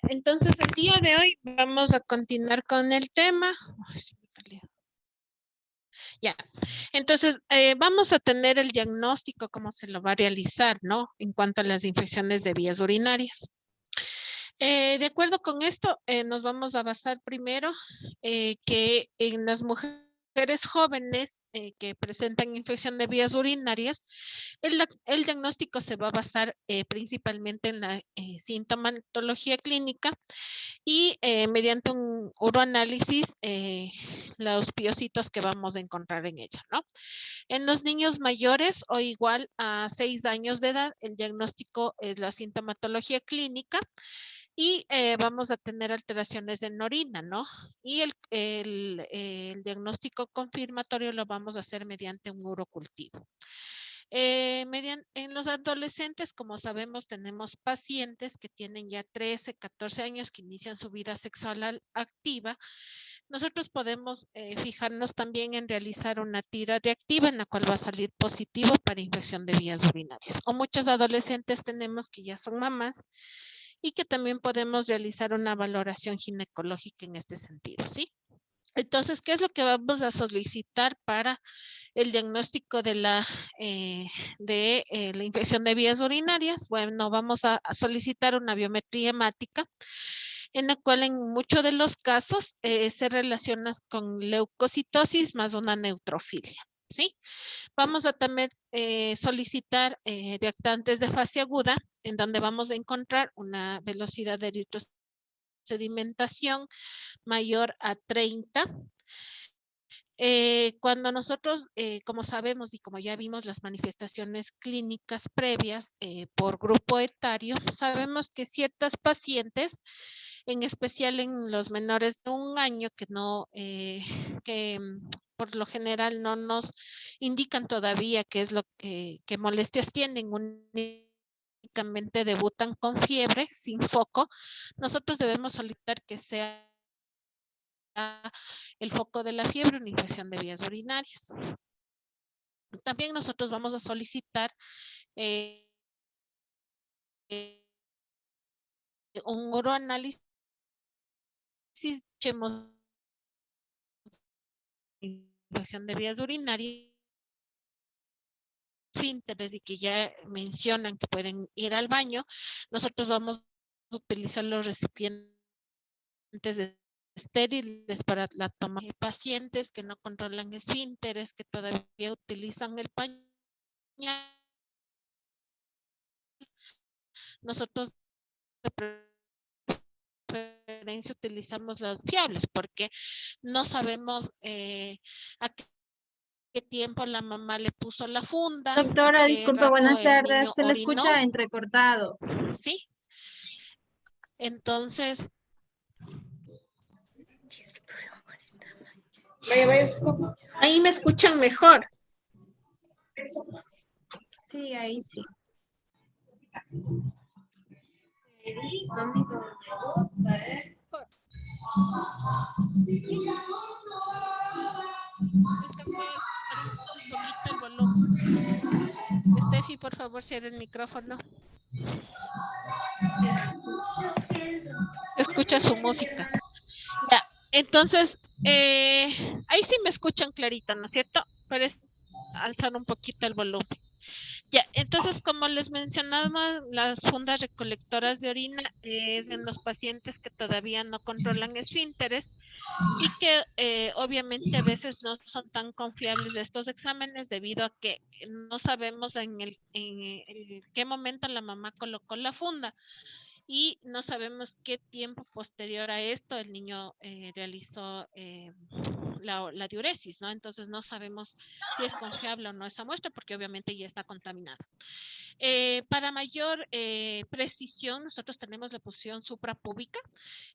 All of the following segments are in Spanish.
Entonces, el día de hoy vamos a continuar con el tema. Ay, se me salió. Ya, entonces vamos a tener el diagnóstico, cómo se lo va a realizar, ¿no? En cuanto a las infecciones de vías urinarias. De acuerdo con esto, nos vamos a basar primero que en las mujeres jóvenes que presentan infección de vías urinarias, el diagnóstico se va a basar principalmente en la sintomatología clínica y mediante un uroanálisis, los piocitos que vamos a encontrar en ella, ¿no? En los niños mayores o igual a 6 años de edad, el diagnóstico es la sintomatología clínica y vamos a tener alteraciones en orina, ¿no? Y el diagnóstico confirmatorio lo vamos a hacer mediante un urocultivo. En los adolescentes, como sabemos, tenemos pacientes que tienen ya 13, 14 años que inician su vida sexual activa. Nosotros podemos fijarnos también en realizar una tira reactiva en la cual va a salir positivo para infección de vías urinarias. O muchos adolescentes tenemos que ya son mamás y que también podemos realizar una valoración ginecológica en este sentido, ¿sí? Entonces, ¿qué es lo que vamos a solicitar para el diagnóstico de la infección de vías urinarias? Bueno, vamos a solicitar una biometría hemática, en la cual en muchos de los casos se relaciona con leucocitosis más una neutrofilia, ¿sí? Vamos a también solicitar reactantes de fase aguda, en donde vamos a encontrar una velocidad de eritrosedimentación mayor a 30. Cuando nosotros, como sabemos y como ya vimos las manifestaciones clínicas previas por grupo etario, sabemos que ciertas pacientes, en especial en los menores de 1 año, que por lo general no nos indican todavía qué es lo que molestias tienen, únicamente debutan con fiebre, sin foco, nosotros debemos solicitar que sea el foco de la fiebre, una infección de vías urinarias. También nosotros vamos a solicitar eh, un uroanálisis, infección de vías urinarias, esfínteres y que ya mencionan que pueden ir al baño. Nosotros vamos a utilizar los recipientes estériles para la toma de pacientes que no controlan esfínteres, que todavía utilizan el pañal. Nosotros de preferencia utilizamos las fiables porque no sabemos a qué tiempo la mamá le puso la funda, a Doctora, qué disculpe, rato buenas el tardes. niño Se le orinó, escucha entrecortado. ¿sí? Entonces, ahí me escuchan mejor. Sí, ahí sí. Un poquito el volumen. Steffi, por favor, cierra el micrófono. Escucha su música. Ya, entonces, ahí sí me escuchan clarito, ¿no es cierto? Pero es alzar un poquito el volumen. Ya, entonces, como les mencionaba, las fundas recolectoras de orina es en los pacientes que todavía no controlan esfínteres y que obviamente a veces no son tan confiables de estos exámenes debido a que no sabemos en qué momento la mamá colocó la funda y no sabemos qué tiempo posterior a esto el niño realizó la diuresis, ¿no? Entonces no sabemos si es confiable o no esa muestra porque obviamente ya está contaminada. Para mayor precisión, nosotros tenemos la posición suprapúbica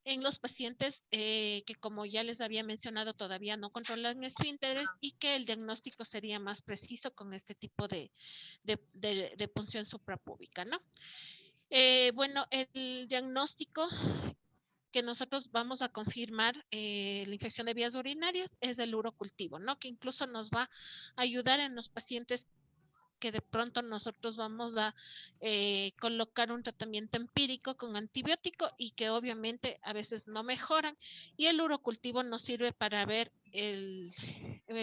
en los pacientes que, como ya les había mencionado, todavía no controlan esfínteres y que el diagnóstico sería más preciso con este tipo de punción suprapúbica, ¿no? Bueno, el diagnóstico que nosotros vamos a confirmar la infección de vías urinarias es el urocultivo, ¿no? Que incluso nos va a ayudar en los pacientes que de pronto nosotros vamos a colocar un tratamiento empírico con antibiótico y que obviamente a veces no mejoran, y el urocultivo nos sirve para ver el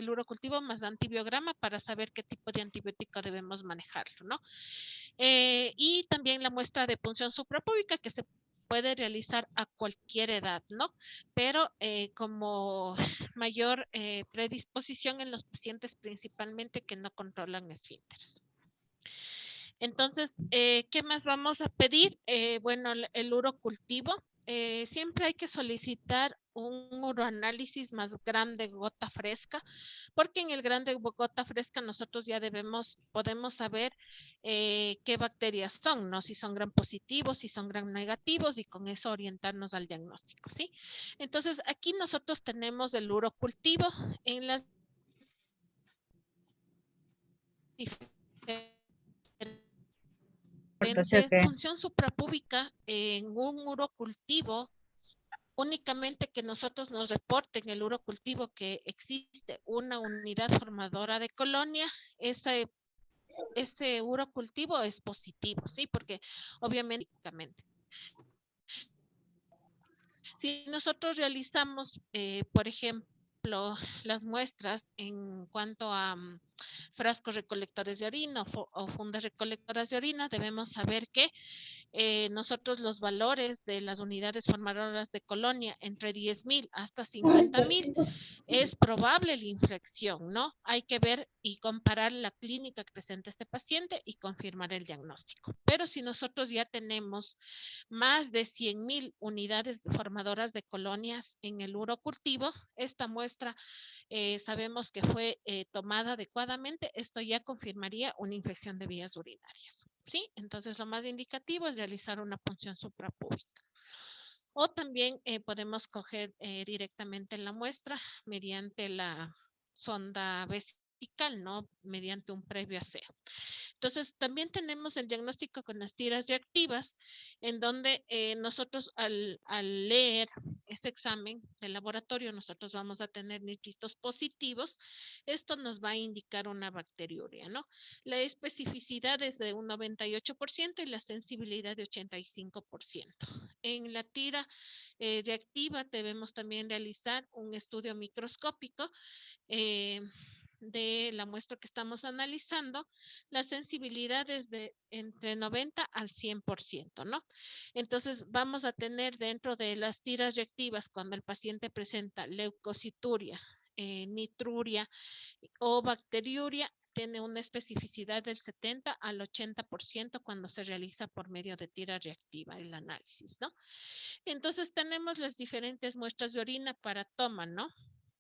urocultivo más antibiograma para saber qué tipo de antibiótico debemos manejarlo, ¿no? Y también la muestra de punción suprapúbica que se puede realizar a cualquier edad, ¿no? Pero como mayor predisposición en los pacientes principalmente que no controlan esfínteres. Entonces, ¿qué más vamos a pedir? Bueno, el urocultivo. Siempre hay que solicitar un uroanálisis más grande gota fresca, porque en el grande gota fresca nosotros ya podemos saber qué bacterias son, ¿no? Si son gram positivos, si son gram negativos, y con eso orientarnos al diagnóstico, ¿sí? Entonces, aquí nosotros tenemos el urocultivo en las diferentes Importación que función suprapúbica en un urocultivo, únicamente que nosotros nos reporten el urocultivo que existe una unidad formadora de colonia, ese urocultivo es positivo, ¿sí? Porque obviamente, si nosotros realizamos, por ejemplo, las muestras en cuanto a frascos recolectores de orina o fundas recolectoras de orina, debemos saber que nosotros los valores de las unidades formadoras de colonia entre 10.000 hasta 50.000 es probable la infección, ¿no? Hay que ver y comparar la clínica que presenta este paciente y confirmar el diagnóstico. Pero si nosotros ya tenemos más de 100.000 unidades formadoras de colonias en el urocultivo, esta muestra sabemos que fue tomada adecuadamente, esto ya confirmaría una infección de vías urinarias, ¿sí? Entonces, lo más indicativo es realizar una punción suprapúbica. O también podemos coger directamente la muestra mediante la sonda vesical, ¿no? Mediante un previo aseo. Entonces, también tenemos el diagnóstico con las tiras reactivas, en donde nosotros al leer ese examen del laboratorio, nosotros vamos a tener nitritos positivos. Esto nos va a indicar una bacteriuria, ¿no? La especificidad es de un 98% y la sensibilidad de 85%. En la tira reactiva debemos también realizar un estudio microscópico de la muestra que estamos analizando. La sensibilidad es de entre 90 al 100%, ¿no? Entonces, vamos a tener dentro de las tiras reactivas, cuando el paciente presenta leucocituria, nitruria o bacteriuria, tiene una especificidad del 70 al 80% cuando se realiza por medio de tira reactiva el análisis, ¿no? Entonces, tenemos las diferentes muestras de orina para toma, ¿no?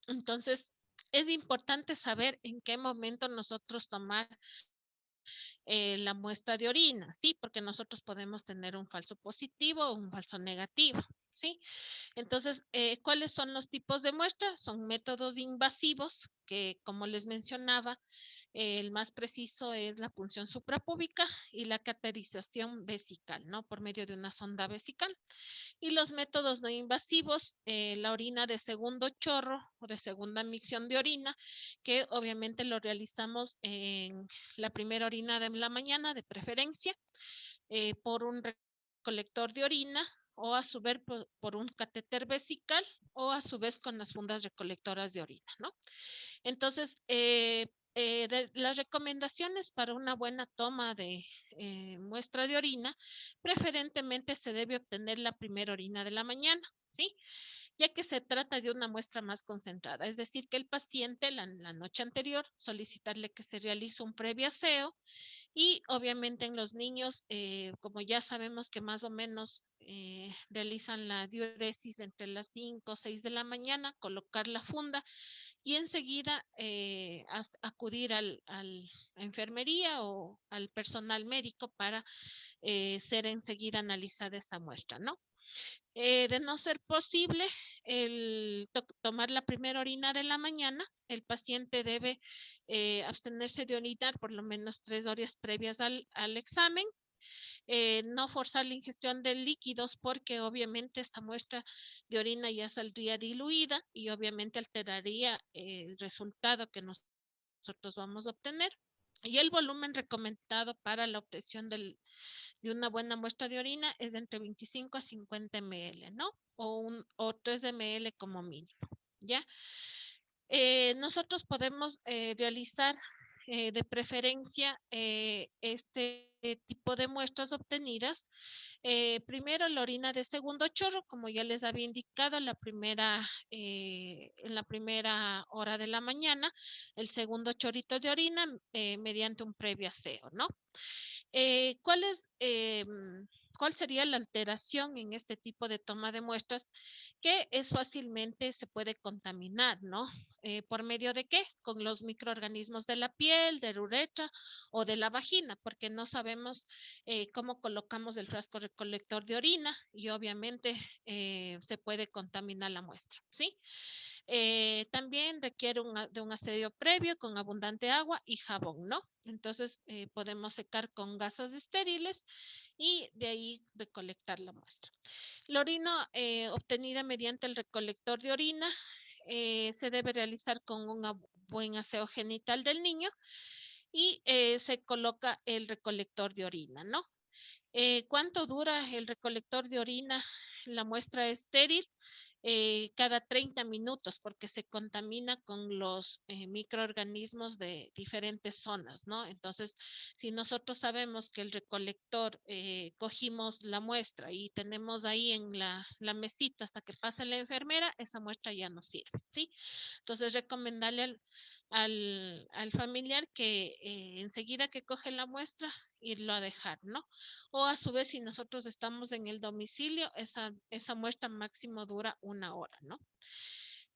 Entonces, es importante saber en qué momento nosotros tomar la muestra de orina, ¿sí? Porque nosotros podemos tener un falso positivo o un falso negativo, ¿sí? Entonces, ¿cuáles son los tipos de muestra? Son métodos invasivos que, como les mencionaba, el más preciso es la punción suprapúbica y la caterización vesical, ¿no? Por medio de una sonda vesical. Y los métodos no invasivos, la orina de segundo chorro o de segunda micción de orina, que obviamente lo realizamos en la primera orina de la mañana, de preferencia, por un recolector de orina, o a su vez por un catéter vesical, o a su vez con las fundas recolectoras de orina, ¿no? Entonces, las recomendaciones para una buena toma de muestra de orina, preferentemente se debe obtener la primera orina de la mañana, ¿sí? Ya que se trata de una muestra más concentrada, es decir, que el paciente la noche anterior solicitarle que se realice un previo aseo, y obviamente en los niños, como ya sabemos que más o menos realizan la diuresis entre las 5 o 6 de la mañana, colocar la funda y enseguida acudir a enfermería o al personal médico para ser enseguida analizada esa muestra, ¿no? De no ser posible tomar la primera orina de la mañana, el paciente debe abstenerse de orinar por lo menos 3 horas previas al examen. No forzar la ingestión de líquidos, porque obviamente esta muestra de orina ya saldría diluida y obviamente alteraría el resultado que nosotros vamos a obtener. Y el volumen recomendado para la obtención de una buena muestra de orina es de entre 25 a 50 ml, ¿no? O 3 ml como mínimo, ¿ya? Nosotros podemos realizar de preferencia este tipo de muestras obtenidas. Primero la orina de segundo chorro, como ya les había indicado, en la primera hora de la mañana, el segundo chorrito de orina mediante un previo aseo, ¿no? Eh, ¿cuál es, eh, ¿Cuál sería la alteración en este tipo de toma de muestras? Que es fácilmente se puede contaminar, ¿no? ¿Por medio de qué? Con los microorganismos de la piel, de la uretra o de la vagina, porque no sabemos cómo colocamos el frasco recolector de orina y obviamente se puede contaminar la muestra, ¿sí? También requiere de un asedio previo con abundante agua y jabón, ¿no? Entonces podemos secar con gasas estériles y de ahí recolectar la muestra. La orina obtenida mediante el recolector de orina se debe realizar con un buen aseo genital del niño y se coloca el recolector de orina, ¿no? ¿Cuánto dura el recolector de orina? La muestra estéril cada 30 minutos porque se contamina con los microorganismos de diferentes zonas, ¿no? Entonces, si nosotros sabemos que el recolector cogimos la muestra y tenemos ahí en la mesita hasta que pase la enfermera, esa muestra ya no sirve, ¿sí? Entonces, recomendarle al familiar que enseguida que coge la muestra, irlo a dejar, ¿no? O a su vez, si nosotros estamos en el domicilio, esa muestra máximo dura 1 hora, ¿no?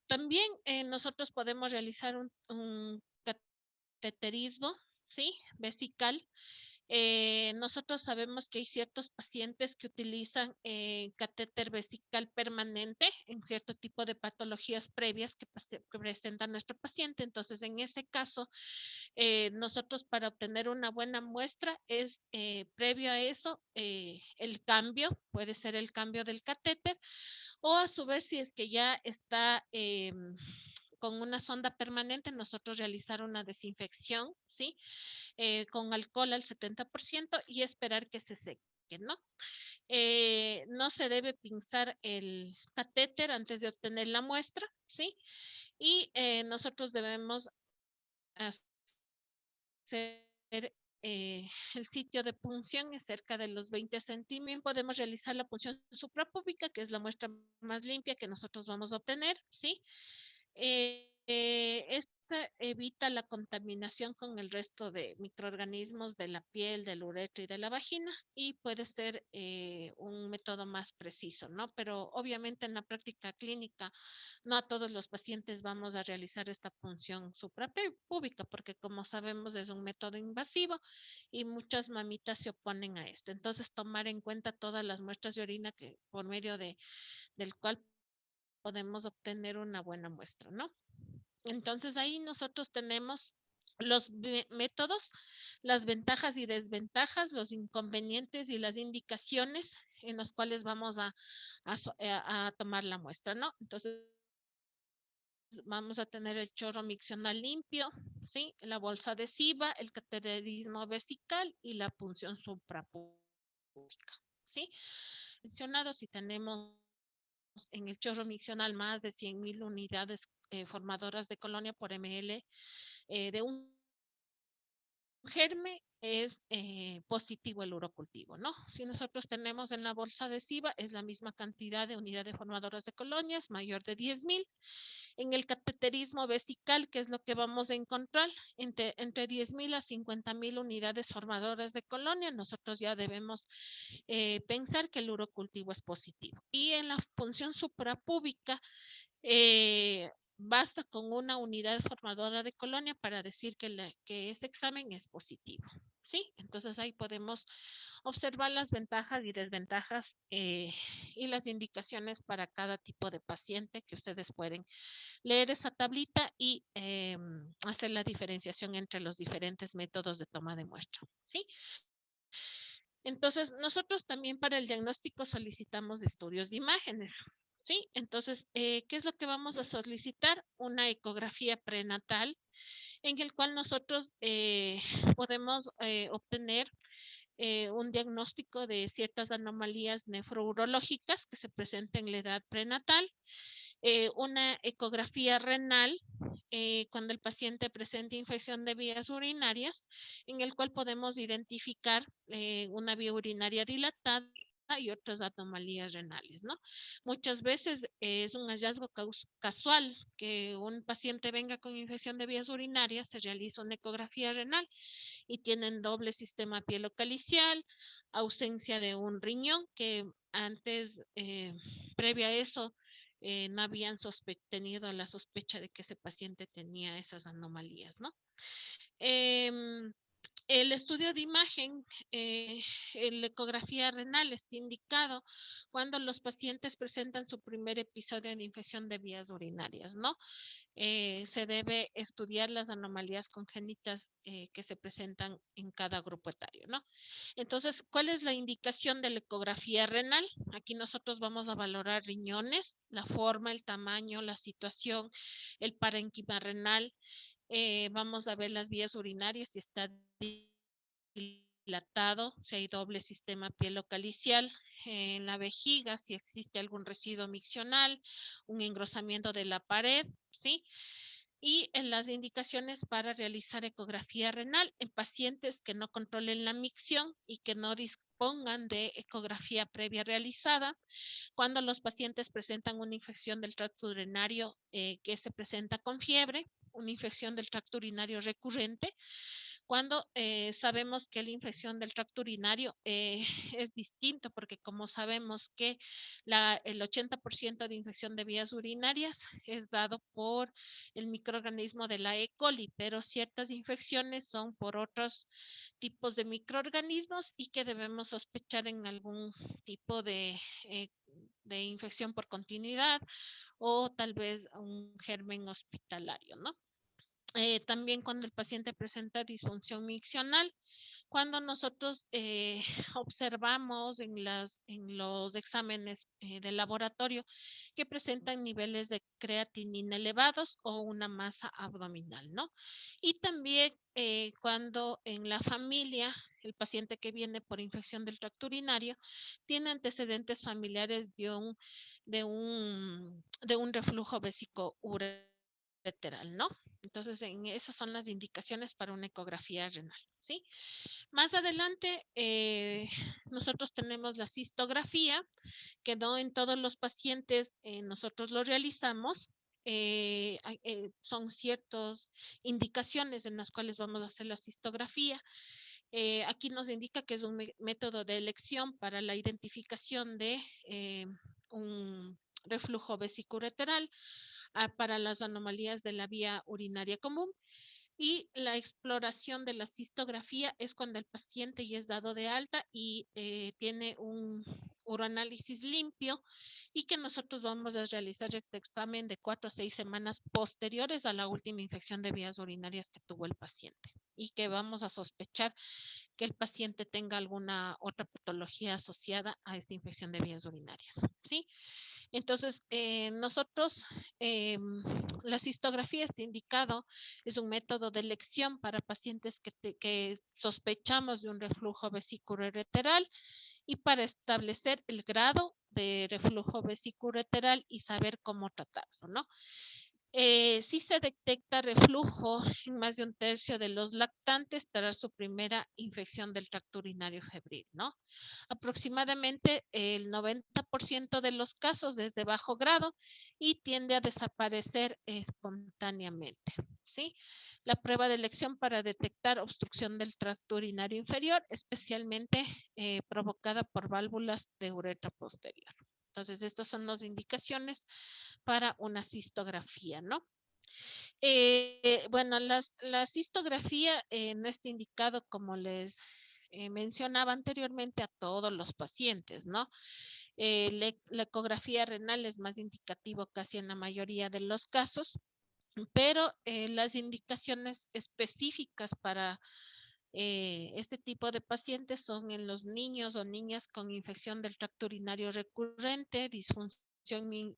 También nosotros podemos realizar un cateterismo, ¿sí? Vesical. Nosotros sabemos que hay ciertos pacientes que utilizan catéter vesical permanente en cierto tipo de patologías previas que presenta nuestro paciente. Entonces, en ese caso, nosotros para obtener una buena muestra es previo a eso el cambio, puede ser el cambio del catéter o a su vez si es que ya está con una sonda permanente, nosotros realizar una desinfección, ¿sí? Con alcohol al 70% y esperar que se seque, ¿no? No se debe pinzar el catéter antes de obtener la muestra, ¿sí? Y nosotros debemos hacer el sitio de punción es cerca de los 20 centímetros. Podemos realizar la punción suprapúbica, que es la muestra más limpia que nosotros vamos a obtener, ¿sí? Esta evita la contaminación con el resto de microorganismos de la piel, del uretra y de la vagina y puede ser un método más preciso, ¿no? Pero obviamente en la práctica clínica no a todos los pacientes vamos a realizar esta punción suprapúbica porque como sabemos es un método invasivo y muchas mamitas se oponen a esto. Entonces tomar en cuenta todas las muestras de orina que por medio del cual podemos obtener una buena muestra, ¿no? Entonces ahí nosotros tenemos los métodos, las ventajas y desventajas, los inconvenientes y las indicaciones en los cuales vamos a tomar la muestra, ¿no? Entonces vamos a tener el chorro miccional limpio, ¿sí? La bolsa adhesiva, el cateterismo vesical y la punción suprapúbica, ¿sí? Mencionado si tenemos en el chorro miccional más de 100.000 unidades formadoras de colonia por ml de un germe es positivo el urocultivo, ¿no? Si nosotros tenemos en la bolsa adhesiva es la misma cantidad de unidades formadoras de colonias, mayor de 10.000. En el cateterismo vesical, que es lo que vamos a encontrar, entre 10.000 a 50.000 unidades formadoras de colonia, nosotros ya debemos pensar que el urocultivo es positivo. Y en la función suprapúbica, basta con una unidad formadora de colonia para decir que ese examen es positivo. ¿Sí? Entonces ahí podemos observar las ventajas y desventajas y las indicaciones para cada tipo de paciente que ustedes pueden leer esa tablita y hacer la diferenciación entre los diferentes métodos de toma de muestra. ¿Sí? Entonces, nosotros también para el diagnóstico solicitamos estudios de imágenes. ¿Sí? Entonces, ¿qué es lo que vamos a solicitar? Una ecografía prenatal en el cual nosotros podemos obtener un diagnóstico de ciertas anomalías nefrourológicas que se presentan en la edad prenatal, una ecografía renal cuando el paciente presenta infección de vías urinarias, en el cual podemos identificar una vía urinaria dilatada y otras anomalías renales, ¿no? Muchas veces es un hallazgo casual que un paciente venga con infección de vías urinarias, se realiza una ecografía renal y tienen doble sistema pielocalicial, ausencia de un riñón que antes, previo a eso, no habían tenido la sospecha de que ese paciente tenía esas anomalías, ¿no? Eh, el estudio de imagen, la ecografía renal está indicado cuando los pacientes presentan su primer episodio de infección de vías urinarias, ¿no? Se debe estudiar las anomalías congénitas que se presentan en cada grupo etario, ¿no? Entonces, ¿cuál es la indicación de la ecografía renal? Aquí nosotros vamos a valorar riñones, la forma, el tamaño, la situación, el parénquima renal, vamos a ver las vías urinarias si está dilatado, si hay doble sistema pielocalicial, en la vejiga, si existe algún residuo miccional, un engrosamiento de la pared, ¿sí? Y en las indicaciones para realizar ecografía renal en pacientes que no controlen la micción y que no dispongan de ecografía previa realizada, cuando los pacientes presentan una infección del tracto urinario que se presenta con fiebre, una infección del tracto urinario recurrente, cuando sabemos que la infección del tracto urinario es distinto, porque como sabemos que el 80% de infección de vías urinarias es dado por el microorganismo de la E. coli, pero ciertas infecciones son por otros tipos de microorganismos y que debemos sospechar en algún tipo de infección por continuidad o tal vez un germen hospitalario, ¿no? También cuando el paciente presenta disfunción miccional, cuando nosotros observamos en los exámenes de laboratorio que presentan niveles de creatinina elevados o una masa abdominal, ¿no? Y también cuando en la familia el paciente que viene por infección del tracto urinario tiene antecedentes familiares de un reflujo vesicoureteral, ¿no? Entonces, esas son las indicaciones para una ecografía renal, ¿sí? Más adelante, nosotros tenemos la cistografía, que no en todos los pacientes nosotros lo realizamos. Son ciertas indicaciones en las cuales vamos a hacer la cistografía. Aquí nos indica que es un método de elección para la identificación de un reflujo vesicoureteral para las anomalías de la vía urinaria común. Y la exploración de la cistografía es cuando el paciente ya es dado de alta y tiene un uroanálisis limpio y que nosotros vamos a realizar este examen de 4 a 6 semanas posteriores a la última infección de vías urinarias que tuvo el paciente y que vamos a sospechar que el paciente tenga alguna otra patología asociada a esta infección de vías urinarias, ¿sí? Entonces, nosotros, la cistografía está indicado, es un método de elección para pacientes que sospechamos de un reflujo vesicoureteral y para establecer el grado de reflujo vesicoureteral y saber cómo tratarlo, ¿no? Si se detecta reflujo en más de un tercio de los lactantes tras su primera infección del tracto urinario febril, ¿no? Aproximadamente el 90% de los casos es de bajo grado y tiende a desaparecer espontáneamente, ¿sí? La prueba de elección para detectar obstrucción del tracto urinario inferior, especialmente provocada por válvulas de uretra posterior. Entonces, estas son las indicaciones para una cistografía, ¿no? Bueno, la cistografía no está indicado, como les mencionaba anteriormente, a todos los pacientes, ¿no? La ecografía renal es más indicativo casi en la mayoría de los casos, pero las indicaciones específicas para este tipo de pacientes son en los niños o niñas con infección del tracto urinario recurrente, disfunción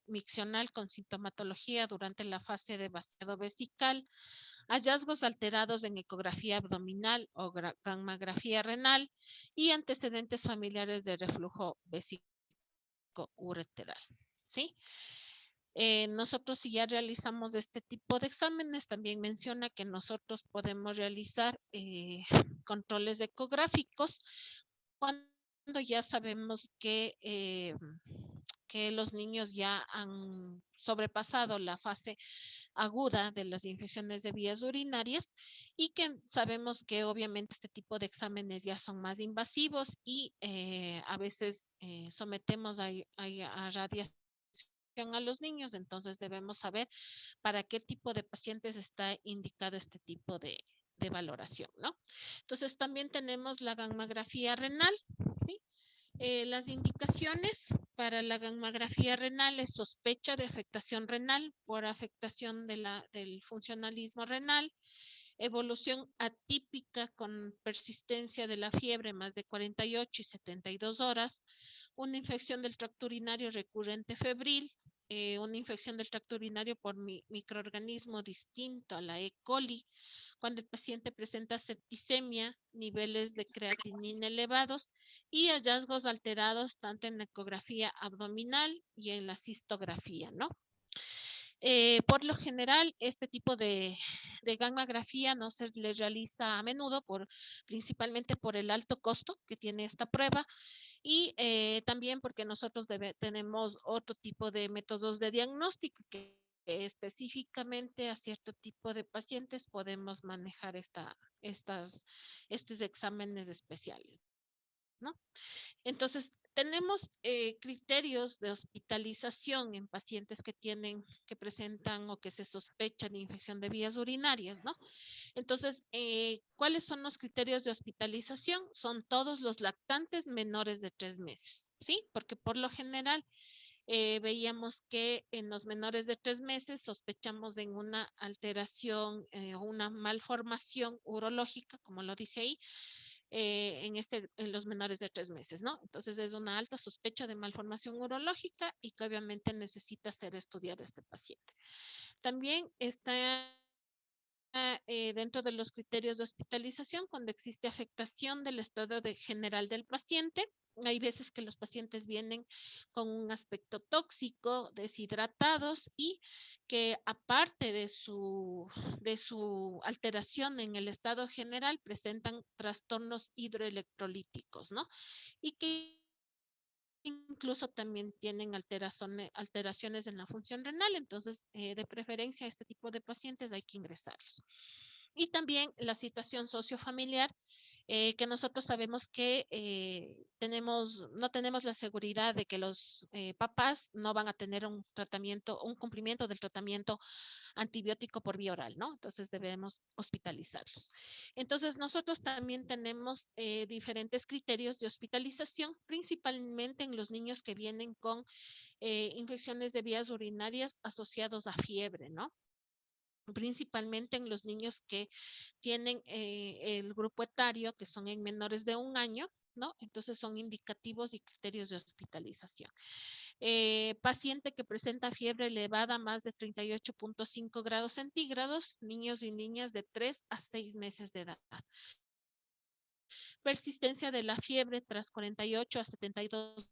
miccional con sintomatología durante la fase de vaciado vesical, hallazgos alterados en ecografía abdominal o gammagrafía renal y antecedentes familiares de reflujo vesíco-ureteral. ¿Sí? Nosotros si ya realizamos este tipo de exámenes, también menciona que nosotros podemos realizar controles ecográficos cuando ya sabemos que los niños ya han sobrepasado la fase aguda de las infecciones de vías urinarias y que sabemos que obviamente este tipo de exámenes ya son más invasivos y a veces sometemos a radiación a los niños, entonces debemos saber para qué tipo de pacientes está indicado este tipo de valoración, ¿no? Entonces también tenemos la gammagrafía renal, ¿sí? Las indicaciones para la gammagrafía renal es sospecha de afectación renal por afectación del funcionalismo renal, evolución atípica con persistencia de la fiebre más de 48 y 72 horas, una infección del tracto urinario recurrente febril, una infección del tracto urinario por microorganismo distinto a la E. coli, cuando el paciente presenta septicemia, niveles de creatinina elevados y hallazgos alterados tanto en la ecografía abdominal y en la cistografía, ¿no? Por lo general, este tipo de gammagrafía no se le realiza a menudo, principalmente por el alto costo que tiene esta prueba y también porque nosotros tenemos otro tipo de métodos de diagnóstico que específicamente a cierto tipo de pacientes podemos manejar estos exámenes especiales, ¿no? Entonces, tenemos criterios de hospitalización en pacientes que presentan o que se sospechan de infección de vías urinarias, ¿no? Entonces, ¿cuáles son los criterios de hospitalización? Son todos los lactantes menores de 3 meses, ¿sí? Porque por lo general veíamos que en los menores de 3 meses sospechamos en una alteración o una malformación urológica, como lo dice ahí, en los menores de 3 meses, ¿no? Entonces es una alta sospecha de malformación urológica y que obviamente necesita ser estudiado este paciente. También está dentro de los criterios de hospitalización cuando existe afectación del estado general del paciente. Hay veces que los pacientes vienen con un aspecto tóxico, deshidratados y que aparte de su alteración en el estado general presentan trastornos hidroelectrolíticos, ¿no? Y que incluso también tienen alteraciones en la función renal, entonces de preferencia a este tipo de pacientes hay que ingresarlos. Y también la situación sociofamiliar, que nosotros sabemos que no tenemos la seguridad de que los papás no van a tener un tratamiento, un cumplimiento del tratamiento antibiótico por vía oral, ¿no? Entonces debemos hospitalizarlos. Entonces nosotros también tenemos diferentes criterios de hospitalización, principalmente en los niños que vienen con infecciones de vías urinarias asociados a fiebre, ¿no? Principalmente en los niños que tienen el grupo etario, que son en menores de 1 año, ¿no? Entonces son indicativos y criterios de hospitalización. Paciente que presenta fiebre elevada más de 38.5 grados centígrados, niños y niñas de 3 a 6 meses de edad. Persistencia de la fiebre tras 48 a 72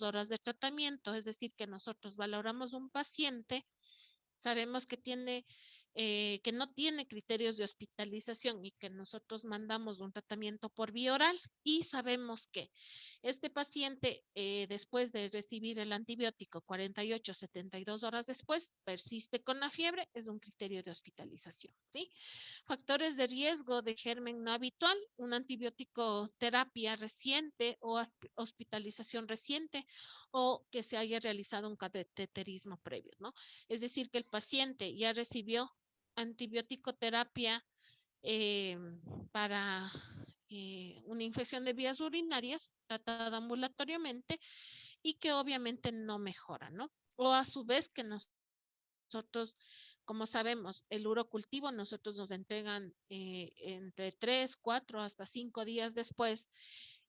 horas de tratamiento, es decir, que nosotros valoramos un paciente, sabemos que no tiene criterios de hospitalización y que nosotros mandamos un tratamiento por vía oral y sabemos que este paciente, después de recibir el antibiótico 48 72 horas después, persiste con la fiebre, es un criterio de hospitalización, ¿sí? Factores de riesgo de germen no habitual, una antibiótico terapia reciente o hospitalización reciente o que se haya realizado un cateterismo previo, ¿no? Es decir, que el paciente ya recibió antibiótico terapia eh, para una infección de vías urinarias tratada ambulatoriamente y que obviamente no mejora, ¿no? O a su vez que nosotros, como sabemos, el urocultivo nosotros nos entregan entre 3, 4 hasta 5 días después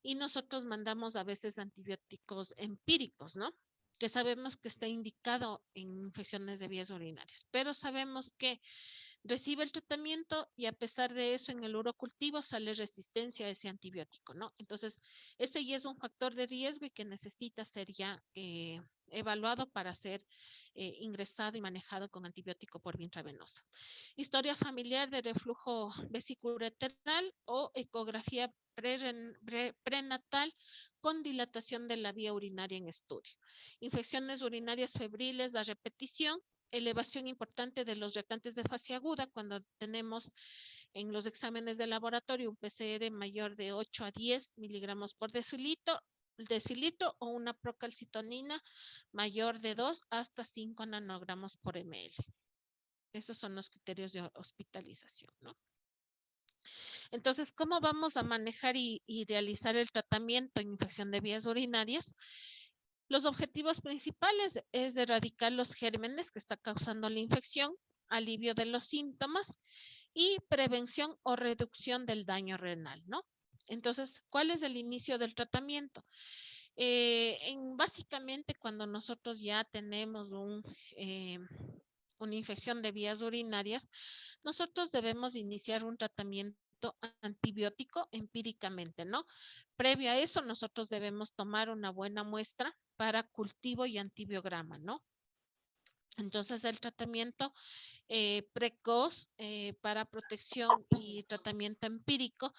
y nosotros mandamos a veces antibióticos empíricos, ¿no? Que sabemos que está indicado en infecciones de vías urinarias, pero sabemos que recibe el tratamiento y a pesar de eso en el urocultivo sale resistencia a ese antibiótico, ¿no? Entonces, ese ya es un factor de riesgo y que necesita ser ya evaluado para ser ingresado y manejado con antibiótico por vía intravenosa. Historia familiar de reflujo vesicoureteral o ecografía prenatal con dilatación de la vía urinaria en estudio. Infecciones urinarias febriles a repetición, elevación importante de los reactantes de fase aguda cuando tenemos en los exámenes de laboratorio un PCR mayor de 8 a 10 miligramos por decilitro o una procalcitonina mayor de 2 hasta 5 nanogramos por ml. Esos son los criterios de hospitalización, ¿no? Entonces, ¿cómo vamos a manejar y realizar el tratamiento en infección de vías urinarias? Los objetivos principales es erradicar los gérmenes que está causando la infección, alivio de los síntomas y prevención o reducción del daño renal, ¿no? Entonces, ¿cuál es el inicio del tratamiento? Básicamente, cuando nosotros ya tenemos una infección de vías urinarias, nosotros debemos iniciar un tratamiento antibiótico empíricamente, ¿no? Previo a eso, nosotros debemos tomar una buena muestra para cultivo y antibiograma, ¿no? Entonces, el tratamiento precoz para protección y tratamiento empírico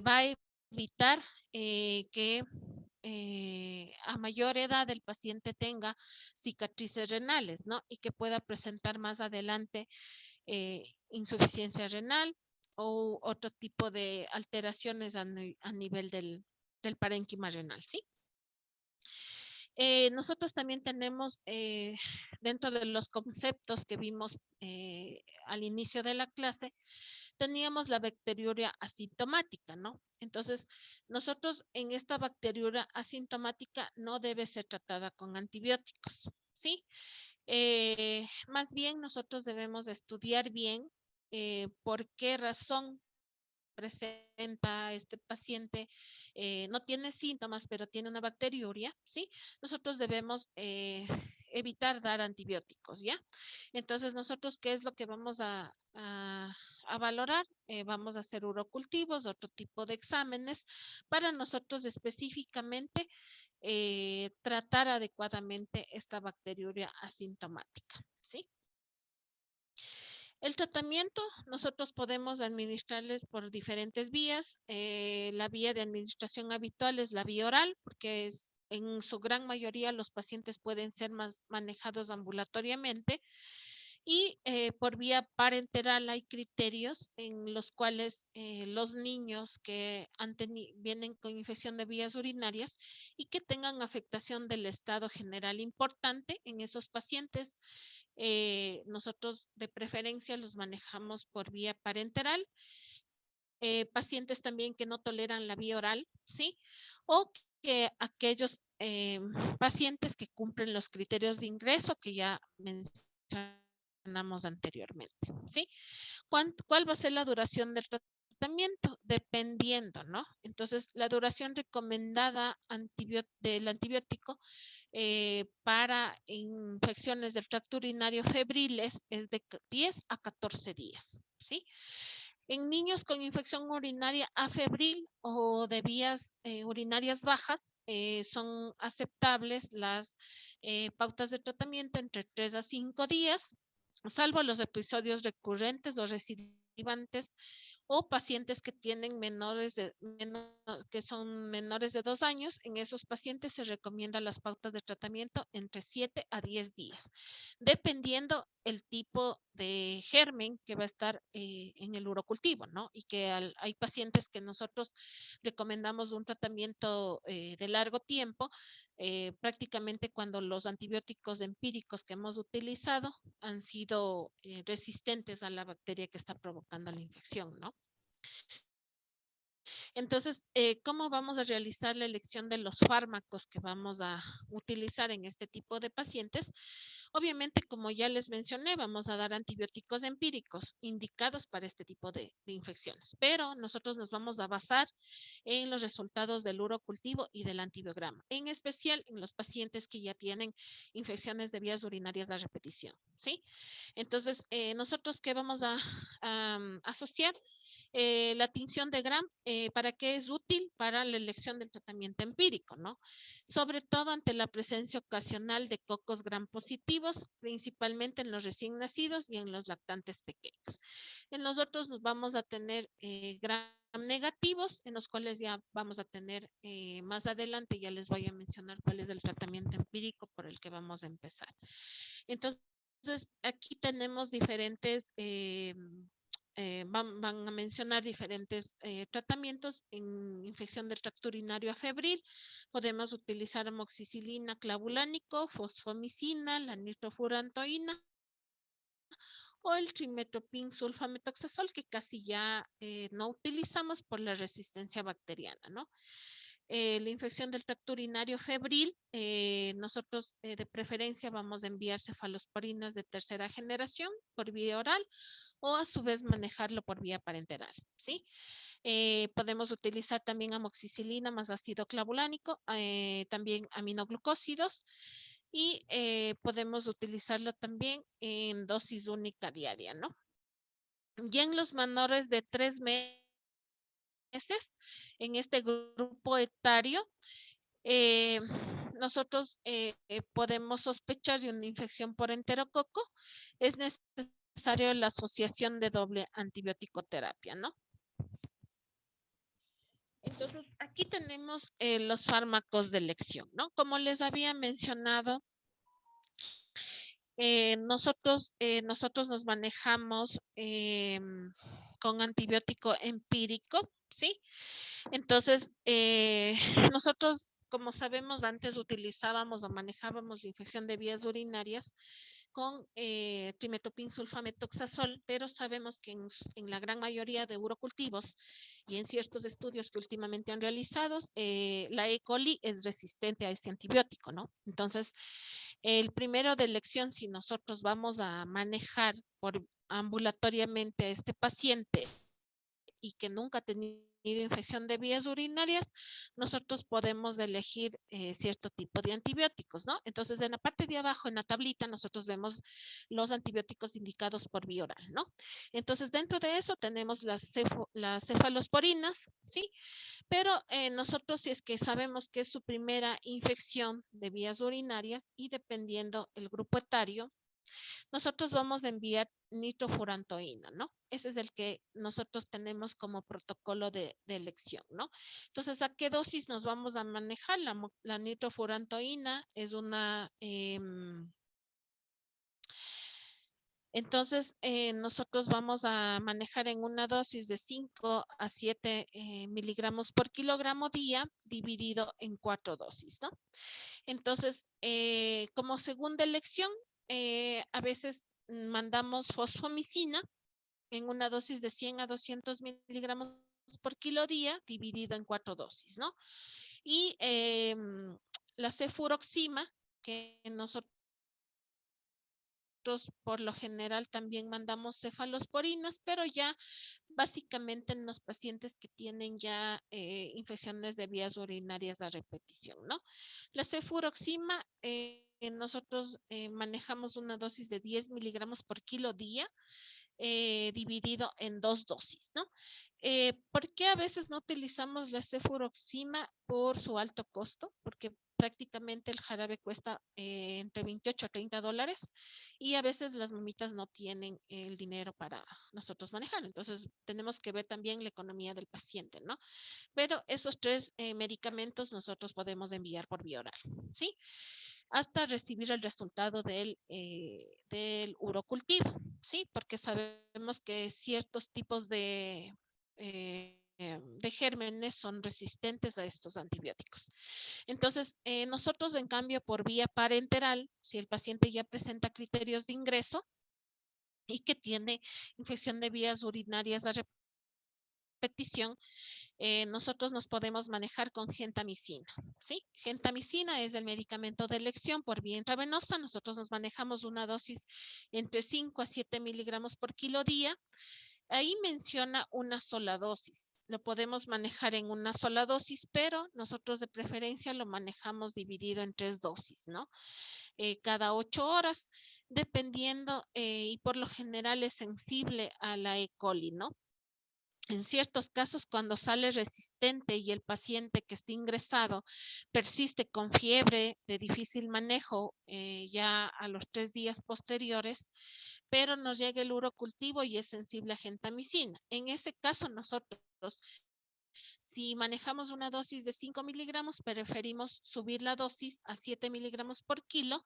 va a evitar que a mayor edad el paciente tenga cicatrices renales, ¿no? Y que pueda presentar más adelante insuficiencia renal o otro tipo de alteraciones a nivel del parénquima renal, ¿sí? Nosotros también tenemos dentro de los conceptos que vimos al inicio de la clase, teníamos la bacteriuria asintomática, ¿no? Entonces, nosotros en esta bacteriuria asintomática no debe ser tratada con antibióticos, ¿sí? Más bien nosotros debemos estudiar bien por qué razón presenta este paciente, no tiene síntomas, pero tiene una bacteriuria, ¿sí? Nosotros debemos evitar dar antibióticos, ¿ya? Entonces, nosotros, ¿qué es lo que vamos a valorar? Vamos a hacer urocultivos, otro tipo de exámenes, para nosotros específicamente tratar adecuadamente esta bacteriuria asintomática, ¿sí? El tratamiento nosotros podemos administrarles por diferentes vías. La vía de administración habitual es la vía oral, porque en su gran mayoría los pacientes pueden ser más manejados ambulatoriamente. Y por vía parenteral hay criterios en los cuales los niños que vienen con infección de vías urinarias y que tengan afectación del estado general importante en esos pacientes, nosotros de preferencia los manejamos por vía parenteral. Pacientes también que no toleran la vía oral, ¿sí? O que aquellos pacientes que cumplen los criterios de ingreso que ya mencionamos anteriormente, ¿sí? ¿Cuál va a ser la duración del tratamiento? Dependiendo, ¿no? Entonces, la duración recomendada del antibiótico para infecciones del tracto urinario febriles es de 10 a 14 días, ¿sí? En niños con infección urinaria afebril o de vías urinarias bajas, son aceptables las pautas de tratamiento entre 3 a 5 días, salvo los episodios recurrentes o recidivantes o pacientes que tienen que son menores de 2 años. En esos pacientes se recomienda las pautas de tratamiento entre 7 a 10 días, dependiendo el tipo de germen que va a estar en el urocultivo, ¿no? Y que hay pacientes que nosotros recomendamos un tratamiento de largo tiempo, prácticamente cuando los antibióticos empíricos que hemos utilizado han sido resistentes a la bacteria que está provocando la infección, ¿no? Entonces, ¿cómo vamos a realizar la elección de los fármacos que vamos a utilizar en este tipo de pacientes? Obviamente, como ya les mencioné, vamos a dar antibióticos empíricos indicados para este tipo de infecciones, pero nosotros nos vamos a basar en los resultados del urocultivo y del antibiograma, en especial en los pacientes que ya tienen infecciones de vías urinarias a repetición, ¿sí? Entonces, nosotros qué vamos a asociar la tinción de Gram, ¿para qué es útil? Para la elección del tratamiento empírico, ¿no? Sobre todo ante la presencia ocasional de cocos Gram positivos, principalmente en los recién nacidos y en los lactantes pequeños. En los otros nos vamos a tener Gram negativos, en los cuales ya vamos a tener más adelante, ya les voy a mencionar cuál es el tratamiento empírico por el que vamos a empezar. Entonces, aquí tenemos diferentes van a mencionar diferentes tratamientos en infección del tracto urinario febril. Podemos utilizar amoxicilina clavulánico, fosfomicina, la nitrofurantoína o el trimetopin sulfametoxazol, que casi ya no utilizamos por la resistencia bacteriana, ¿no? La infección del tracto urinario febril, nosotros de preferencia vamos a enviar cefalosporinas de tercera generación por vía oral o a su vez manejarlo por vía parenteral, ¿sí? Podemos utilizar también amoxicilina más ácido clavulánico, también aminoglucósidos y podemos utilizarlo también en dosis única diaria, ¿no? Y en los menores de 3 meses, en este grupo etario, eh, nosotros podemos sospechar de una infección por enterococo. Es necesario la asociación de doble antibiótico terapia, ¿no? Entonces, aquí tenemos los fármacos de elección, ¿no? Como les había mencionado, nosotros nos manejamos con antibiótico empírico, ¿sí? Entonces, nosotros, como sabemos, antes utilizábamos o manejábamos infección de vías urinarias con trimetopin sulfametoxazol, pero sabemos que en la gran mayoría de urocultivos y en ciertos estudios que últimamente han realizado, la E. coli es resistente a ese antibiótico, ¿no? Entonces, el primero de elección, si nosotros vamos a manejar por ambulatoriamente a este paciente y que nunca ha tenido infección de vías urinarias, nosotros podemos elegir cierto tipo de antibióticos, ¿no? Entonces, en la parte de abajo, en la tablita, nosotros vemos los antibióticos indicados por vía oral, ¿no? Entonces, dentro de eso tenemos las cefalosporinas, ¿sí? Pero nosotros, si es que sabemos que es su primera infección de vías urinarias y dependiendo el grupo etario, nosotros vamos a enviar nitrofurantoína, ¿no? Ese es el que nosotros tenemos como protocolo de elección, ¿no? Entonces, ¿a qué dosis nos vamos a manejar? La nitrofurantoína es una... entonces, nosotros vamos a manejar en una dosis de 5 a 7 miligramos por kilogramo día, dividido en 4 dosis, ¿no? Entonces, como segunda elección, a veces mandamos fosfomicina en una dosis de 100 a 200 miligramos por kilo día, dividido en 4 dosis, ¿no? Y la cefuroxima, que nosotros por lo general también mandamos cefalosporinas, pero ya básicamente en los pacientes que tienen ya infecciones de vías urinarias a repetición, ¿no? La cefuroxima, nosotros manejamos una dosis de 10 miligramos por kilo día, dividido en 2 dosis, ¿no? ¿Por qué a veces no utilizamos la cefuroxima? Por su alto costo, porque prácticamente el jarabe cuesta entre 28 a 30 dólares y a veces las mamitas no tienen el dinero para nosotros manejar. Entonces, tenemos que ver también la economía del paciente, ¿no? Pero esos 3 medicamentos nosotros podemos enviar por vía oral, ¿sí? Hasta recibir el resultado del urocultivo, ¿sí? Porque sabemos que ciertos tipos de gérmenes son resistentes a estos antibióticos. Entonces, nosotros, en cambio, por vía parenteral, si el paciente ya presenta criterios de ingreso y que tiene infección de vías urinarias a repetición, nosotros nos podemos manejar con gentamicina, ¿sí? Gentamicina es el medicamento de elección por vía intravenosa. Nosotros nos manejamos una dosis entre 5 a 7 miligramos por kilo día. Ahí menciona una sola dosis. Lo podemos manejar en una sola dosis, pero nosotros de preferencia lo manejamos dividido en 3 dosis, ¿no? Cada 8 horas, dependiendo, y por lo general es sensible a la E. coli, ¿no? En ciertos casos, cuando sale resistente y el paciente que está ingresado persiste con fiebre de difícil manejo ya a los 3 días posteriores, pero nos llega el urocultivo y es sensible a gentamicina. En ese caso, nosotros, si manejamos una dosis de 5 miligramos, preferimos subir la dosis a 7 miligramos por kilo,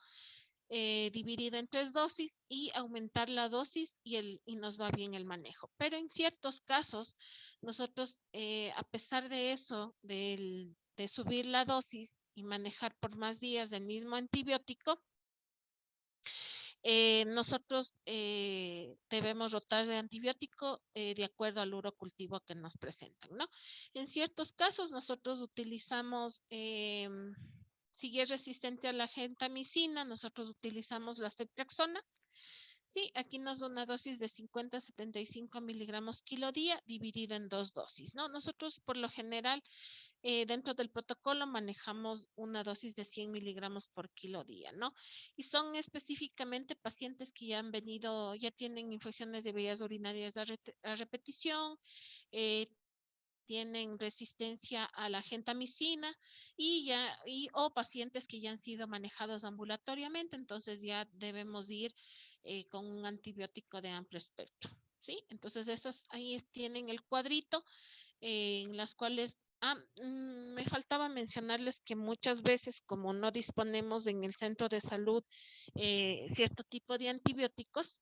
dividido en 3 dosis y aumentar la dosis y nos va bien el manejo. Pero en ciertos casos, nosotros, a pesar de eso, de subir la dosis y manejar por más días del mismo antibiótico, nosotros debemos rotar de antibiótico de acuerdo al urocultivo que nos presentan, ¿no? En ciertos casos nosotros utilizamos, si es resistente a la gentamicina, nosotros utilizamos la ceftriaxona. Sí, aquí nos da una dosis de 50 a 75 miligramos kilo día dividido en 2 dosis, ¿no? Nosotros por lo general dentro del protocolo manejamos una dosis de 100 miligramos por kilo día, ¿no? Y son específicamente pacientes que ya han venido, ya tienen infecciones de vías urinarias a repetición, eh, tienen resistencia a la gentamicina o pacientes que ya han sido manejados ambulatoriamente, entonces ya debemos ir con un antibiótico de amplio espectro, ¿sí? Entonces esas ahí tienen el cuadrito en las cuales me faltaba mencionarles que muchas veces, como no disponemos en el centro de salud cierto tipo de antibióticos,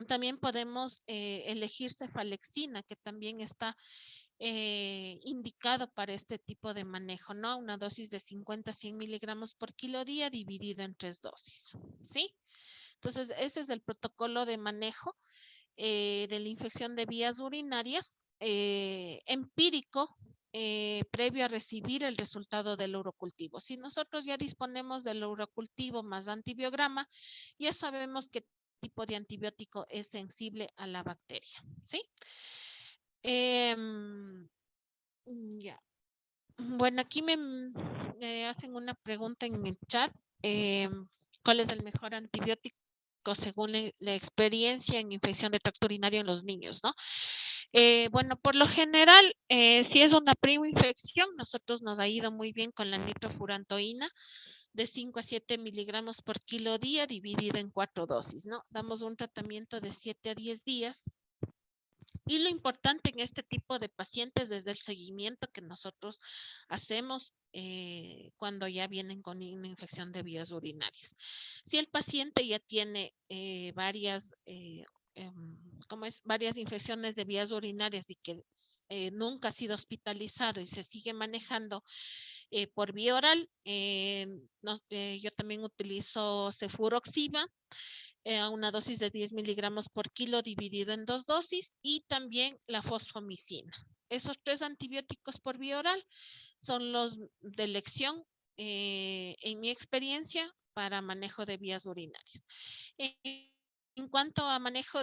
también podemos elegir cefalexina, que también está indicado para este tipo de manejo, ¿no? Una dosis de 50 a 100 miligramos por kilo día dividido en 3 dosis, ¿sí? Entonces, ese es el protocolo de manejo de la infección de vías urinarias empírico previo a recibir el resultado del urocultivo. Si nosotros ya disponemos del urocultivo más antibiograma, ya sabemos qué tipo de antibiótico es sensible a la bacteria, ¿sí? Ya. Bueno, aquí me hacen una pregunta en el chat. ¿Cuál es el mejor antibiótico según la experiencia en infección de tracto urinario en los niños, ¿no? Bueno, por lo general, si es una prima infección, nosotros nos ha ido muy bien con la nitrofurantoína de 5 a 7 miligramos por kilo día dividido en 4 dosis, ¿no? Damos un tratamiento de 7 a 10 días. Y lo importante en este tipo de pacientes es el seguimiento que nosotros hacemos cuando ya vienen con una infección de vías urinarias. Si el paciente ya tiene varias infecciones de vías urinarias y que nunca ha sido hospitalizado y se sigue manejando por vía oral, yo también utilizo cefuroxima a una dosis de 10 miligramos por kilo dividido en 2 dosis y también la fosfomicina. Esos 3 antibióticos por vía oral son los de elección en mi experiencia para manejo de vías urinarias. En cuanto a manejo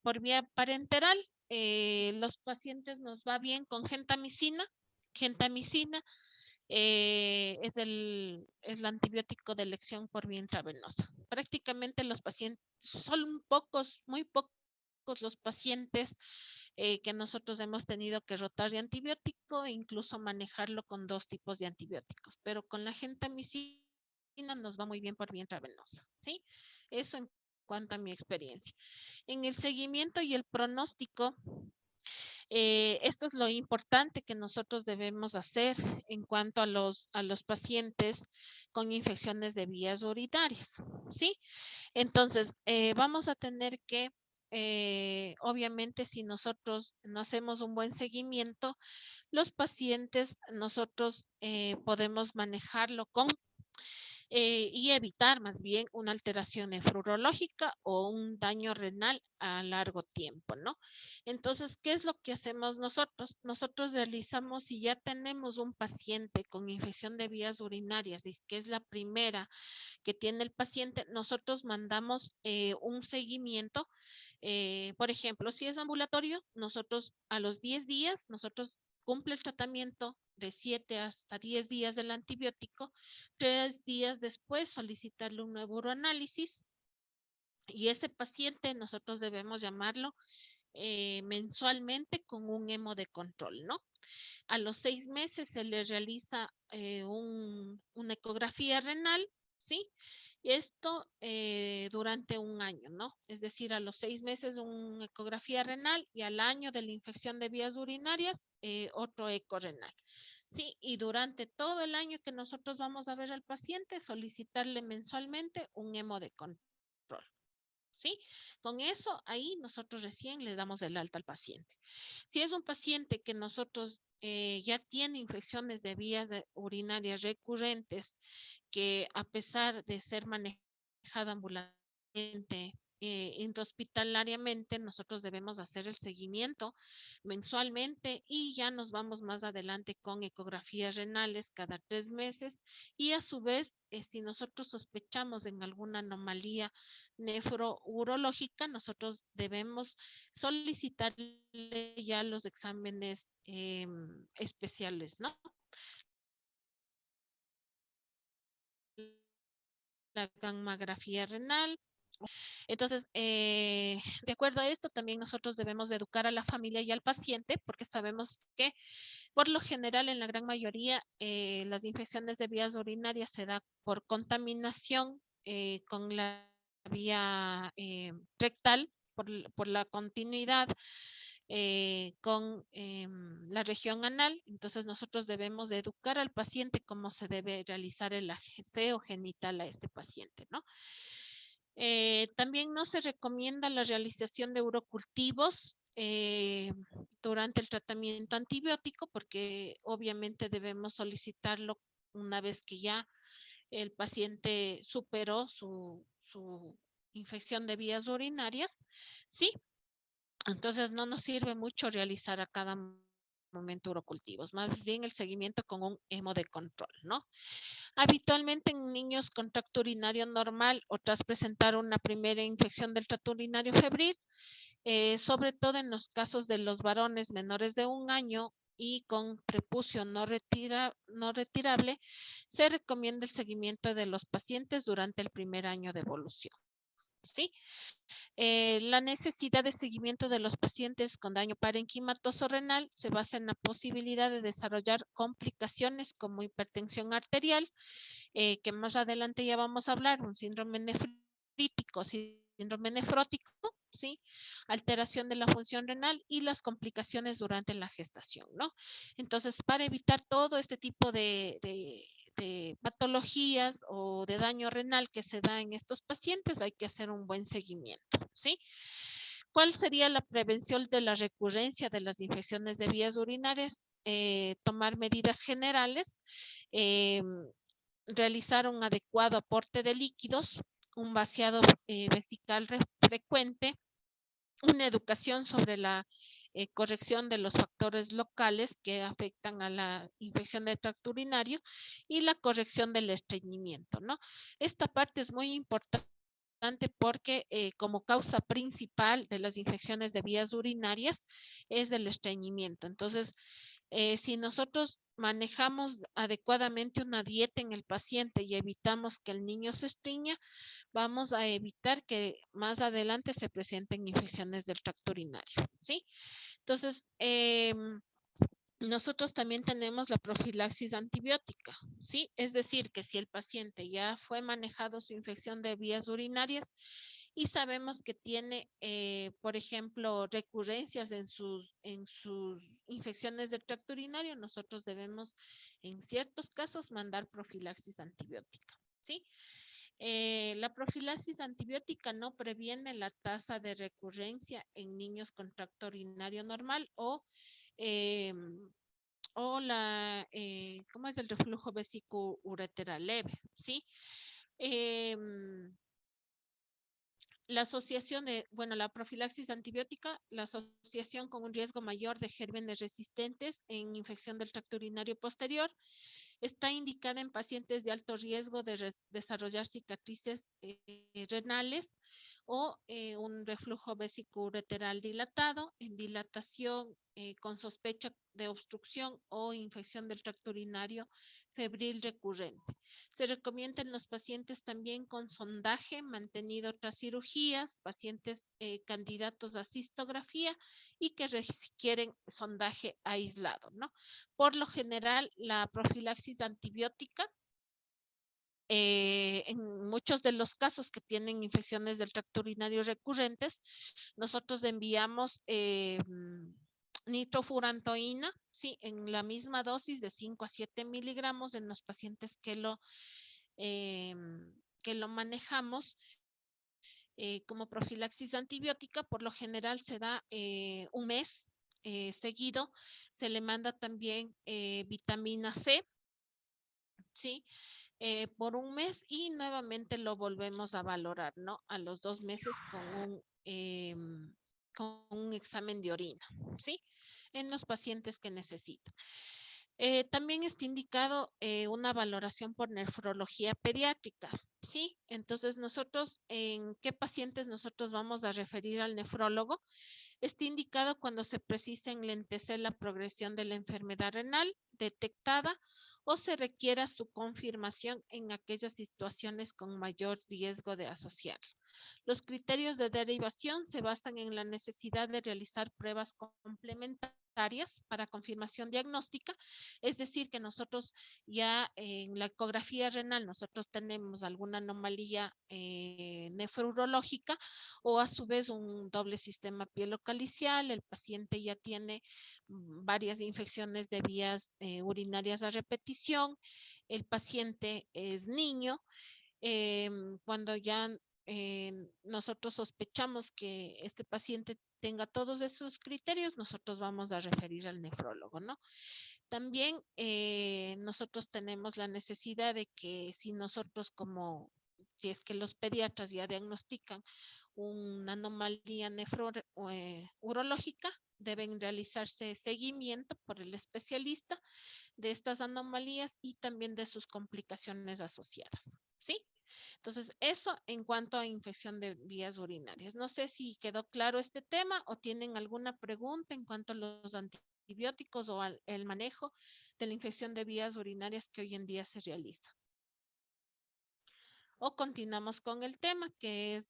por vía parenteral, los pacientes nos va bien con gentamicina. Gentamicina es el antibiótico de elección por vía intravenosa. Prácticamente los pacientes, son pocos, muy pocos los pacientes que nosotros hemos tenido que rotar de antibiótico e incluso manejarlo con 2 tipos de antibióticos, pero con la gentamicina nos va muy bien por vía intravenosa, ¿sí? Eso en cuanto a mi experiencia. En el seguimiento y el pronóstico, esto es lo importante que nosotros debemos hacer en cuanto a los pacientes con infecciones de vías urinarias, ¿sí? Entonces, vamos a tener que, obviamente, si nosotros no hacemos un buen seguimiento, los pacientes nosotros podemos manejarlo con y evitar más bien una alteración nefrológica o un daño renal a largo tiempo, ¿no? Entonces, ¿qué es lo que hacemos nosotros? Nosotros realizamos, si ya tenemos un paciente con infección de vías urinarias, y que es la primera que tiene el paciente, nosotros mandamos un seguimiento. Por ejemplo, si es ambulatorio, nosotros a los 10 días, nosotros cumple el tratamiento de 7 hasta 10 días del antibiótico, 3 días después solicitarle un nuevo uroanálisis y ese paciente nosotros debemos llamarlo mensualmente con un hemo de control, ¿no? A los 6 meses se le realiza una ecografía renal, ¿sí? Y esto durante un año, ¿no? Es decir, a los 6 meses una ecografía renal y al año de la infección de vías urinarias, otro eco renal. Sí, y durante todo el año que nosotros vamos a ver al paciente, solicitarle mensualmente un hemo de control. ¿Sí? Con eso, ahí nosotros recién le damos el alta al paciente. Si es un paciente que nosotros ya tiene infecciones de vías urinarias recurrentes, que a pesar de ser manejada ambulatoriamente, intrahospitalariamente, nosotros debemos hacer el seguimiento mensualmente y ya nos vamos más adelante con ecografías renales cada 3 meses y a su vez, si nosotros sospechamos en alguna anomalía nefrourológica, nosotros debemos solicitarle ya los exámenes especiales, ¿no? La gammagrafía renal. Entonces, de acuerdo a esto, también nosotros debemos de educar a la familia y al paciente, porque sabemos que por lo general, en la gran mayoría, las infecciones de vías urinarias se da por contaminación con la vía rectal, por la continuidad con la región anal. Entonces, nosotros debemos de educar al paciente cómo se debe realizar el aseo genital a este paciente, ¿no? También no se recomienda la realización de urocultivos durante el tratamiento antibiótico porque obviamente debemos solicitarlo una vez que ya el paciente superó su infección de vías urinarias, ¿sí? Entonces no nos sirve mucho realizar a cada momento urocultivos, más bien el seguimiento con un hemo de control, ¿no? Habitualmente en niños con tracto urinario normal o tras presentar una primera infección del tracto urinario febril, sobre todo en los casos de los varones menores de 1 año y con prepucio no retirable, se recomienda el seguimiento de los pacientes durante el primer año de evolución. ¿Sí? La necesidad de seguimiento de los pacientes con daño parenquimatoso renal se basa en la posibilidad de desarrollar complicaciones como hipertensión arterial, que más adelante ya vamos a hablar, un síndrome nefrítico, síndrome nefrótico, ¿sí? Alteración de la función renal y las complicaciones durante la gestación, ¿no? Entonces, para evitar todo este tipo de patologías o de daño renal que se da en estos pacientes, hay que hacer un buen seguimiento, ¿sí? ¿Cuál sería la prevención de la recurrencia de las infecciones de vías urinarias? Tomar medidas generales, eh, realizar un adecuado aporte de líquidos, un vaciado vesical frecuente, una educación sobre la corrección de los factores locales que afectan a la infección de tracto urinario y la corrección del estreñimiento, ¿no? Esta parte es muy importante porque como causa principal de las infecciones de vías urinarias es el estreñimiento. Entonces, si nosotros manejamos adecuadamente una dieta en el paciente y evitamos que el niño se estreña, vamos a evitar que más adelante se presenten infecciones del tracto urinario, ¿sí? Entonces, nosotros también tenemos la profilaxis antibiótica, ¿sí? Es decir, que si el paciente ya fue manejado su infección de vías urinarias y sabemos que tiene, por ejemplo, recurrencias en sus infecciones del tracto urinario, nosotros debemos, en ciertos casos, mandar profilaxis antibiótica, ¿sí? La profilaxis antibiótica no previene la tasa de recurrencia en niños con tracto urinario normal o eh, o ¿cómo es el reflujo vesículo-ureteral leve? ¿Sí? La asociación la profilaxis antibiótica, la asociación con un riesgo mayor de gérmenes resistentes en infección del tracto urinario posterior, está indicada en pacientes de alto riesgo de desarrollar cicatrices renales o un reflujo vesicoureteral dilatado, en dilatación con sospecha de obstrucción o infección del tracto urinario febril recurrente. Se recomienda en los pacientes también con sondaje mantenido tras cirugías, pacientes candidatos a cistografía y que requieren sondaje aislado, ¿no? Por lo general, la profilaxis antibiótica, en muchos de los casos que tienen infecciones del tracto urinario recurrentes, nosotros enviamos nitrofurantoína, sí, en la misma dosis de 5 a 7 miligramos en los pacientes que lo manejamos como profilaxis antibiótica. Por lo general se da un mes seguido. Se le manda también vitamina C, ¿sí? Por un mes y nuevamente lo volvemos a valorar, ¿no? A los 2 meses con un examen de orina, ¿sí? En los pacientes que necesitan. También está indicado una valoración por nefrología pediátrica, ¿sí? Entonces nosotros, ¿en qué pacientes nosotros vamos a referir al nefrólogo? Está indicado cuando se precisa enlentecer la progresión de la enfermedad renal detectada o se requiera su confirmación en aquellas situaciones con mayor riesgo de asociarlo. Los criterios de derivación se basan en la necesidad de realizar pruebas complementarias para confirmación diagnóstica, es decir, que nosotros ya en la ecografía renal nosotros tenemos alguna anomalía nefrológica o a su vez un doble sistema pielocalicial, el paciente ya tiene varias infecciones de vías urinarias a repetición, el paciente es niño, cuando ya nosotros sospechamos que este paciente tenga todos esos criterios, nosotros vamos a referir al nefrólogo, ¿no? También nosotros tenemos la necesidad de que si nosotros si es que los pediatras ya diagnostican una anomalía urológica, deben realizarse seguimiento por el especialista de estas anomalías y también de sus complicaciones asociadas, ¿sí? Entonces, eso en cuanto a infección de vías urinarias. No sé si quedó claro este tema o tienen alguna pregunta en cuanto a los antibióticos o al el manejo de la infección de vías urinarias que hoy en día se realiza. O continuamos con el tema que es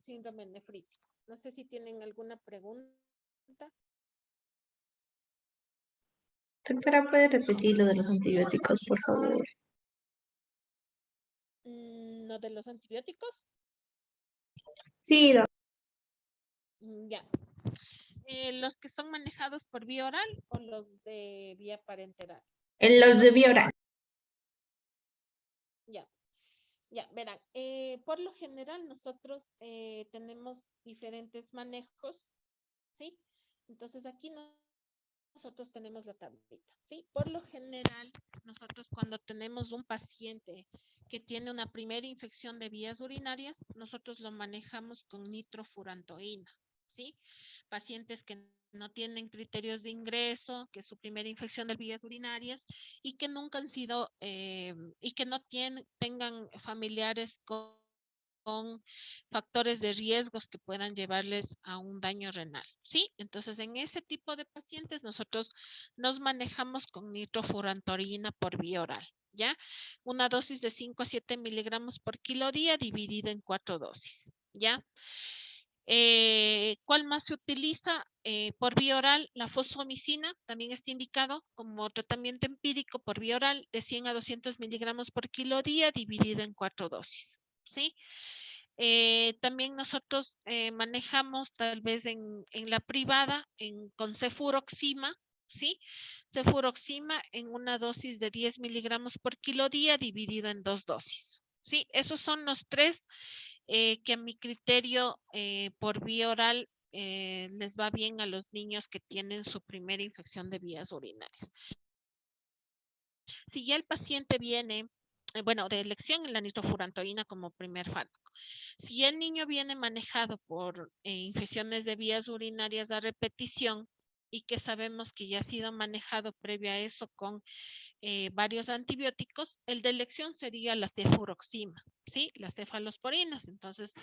síndrome nefrítico. No sé si tienen alguna pregunta. Doctora, ¿puede repetir lo de los antibióticos, por favor? ¿No de los antibióticos? Sí, Ya. ¿Los que son manejados por vía oral o los de vía parenteral? en los de Biora. Ya. Ya, verán, por lo general nosotros tenemos diferentes manejos, ¿sí? Entonces aquí nosotros tenemos la tablita, ¿sí? Por lo general, nosotros cuando tenemos un paciente que tiene una primera infección de vías urinarias, nosotros lo manejamos con nitrofurantoína, ¿sí? Pacientes que no tienen criterios de ingreso, que es su primera infección de vías urinarias y que nunca han sido, y que no tengan familiares con factores de riesgos que puedan llevarles a un daño renal, ¿sí? Entonces, en ese tipo de pacientes nosotros nos manejamos con nitrofurantoína por vía oral, ¿ya? Una dosis de 5 a 7 miligramos por kilo día dividida en 4 dosis, ¿ya? ¿Cuál más se utiliza? Por vía oral, la fosfomicina también está indicado como tratamiento empírico por vía oral de 100 a 200 miligramos por kilo día dividido en 4 dosis, ¿sí? También nosotros manejamos tal vez en la privada con cefuroxima, ¿sí? Cefuroxima en una dosis de 10 miligramos por kilo día dividido en 2 dosis, ¿sí? Esos son los tres que a mi criterio por vía oral les va bien a los niños que tienen su primera infección de vías urinarias. Si ya el paciente viene, bueno, de elección en la nitrofurantoína como primer fármaco. Si el niño viene manejado por infecciones de vías urinarias a repetición y que sabemos que ya ha sido manejado previo a eso con varios antibióticos, el de elección sería la cefuroxima, ¿sí? Las cefalosporinas. Entonces,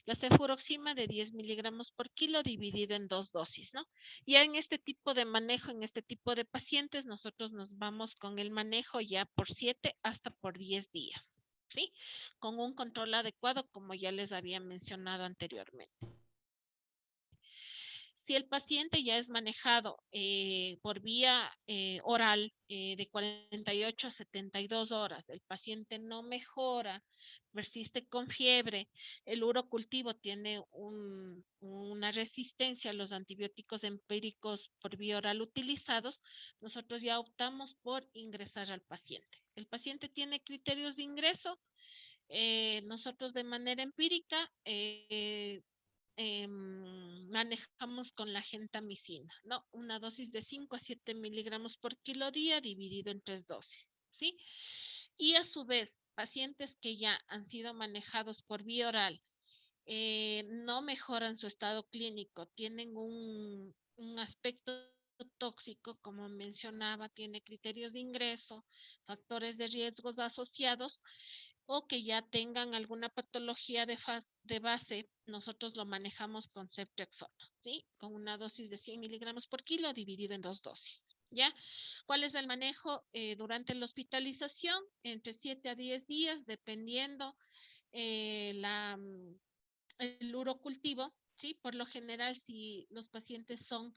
la cefuroxima de 10 miligramos por kilo dividido en 2 dosis, ¿no? Ya en este tipo de manejo, en este tipo de pacientes, nosotros nos vamos con el manejo ya por 7 hasta por 10 días, ¿sí? Con un control adecuado, como ya les había mencionado anteriormente. Si el paciente ya es manejado por vía oral de 48 a 72 horas, el paciente no mejora, persiste con fiebre, el urocultivo tiene una resistencia a los antibióticos empíricos por vía oral utilizados, nosotros ya optamos por ingresar al paciente. El paciente tiene criterios de ingreso, nosotros de manera empírica manejamos con la gentamicina, ¿no? Una dosis de 5 a 7 miligramos por kilo día dividido en 3 dosis, ¿sí? Y a su vez, pacientes que ya han sido manejados por vía oral, no mejoran su estado clínico, tienen un aspecto tóxico, como mencionaba, tiene criterios de ingreso, factores de riesgos asociados, o que ya tengan alguna patología de base, nosotros lo manejamos con ceftriaxona, ¿sí? Con una dosis de 100 miligramos por kilo dividido en 2 dosis, ¿ya? ¿Cuál es el manejo durante la hospitalización? Entre 7 a 10 días, dependiendo el urocultivo, ¿sí? Por lo general, si los pacientes son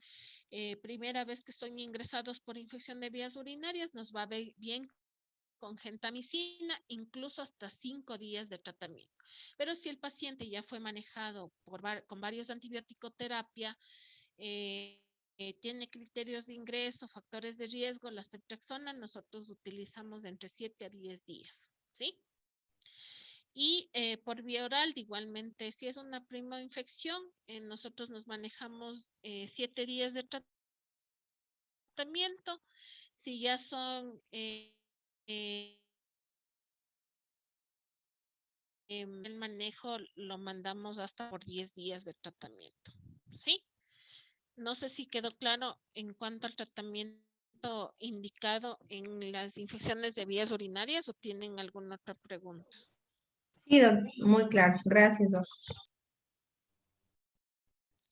primera vez que son ingresados por infección de vías urinarias, nos va bien con gentamicina, incluso hasta 5 días de tratamiento. Pero si el paciente ya fue manejado con varios antibiótico-terapia, tiene criterios de ingreso, factores de riesgo, la ceftriaxona, nosotros utilizamos de entre 7 a 10 días, ¿sí? Y por vía oral, igualmente, si es una prima infección, nosotros nos manejamos 7 días de tratamiento. Si ya son el manejo, lo mandamos hasta por 10 días de tratamiento, ¿sí? No sé si quedó claro en cuanto al tratamiento indicado en las infecciones de vías urinarias o tienen alguna otra pregunta. Sí, doc, muy claro. Gracias, doc.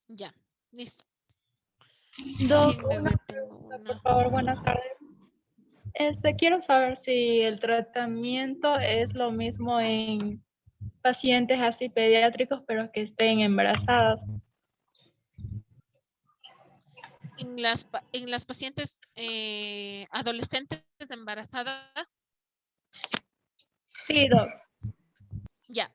Ya, listo. Doc, Déjenme una ver, tengo pregunta, por una. favor, buenas tardes. Quiero saber si el tratamiento es lo mismo en pacientes así pediátricos, pero que estén embarazadas. En las pacientes adolescentes embarazadas, Sí, doc. ya.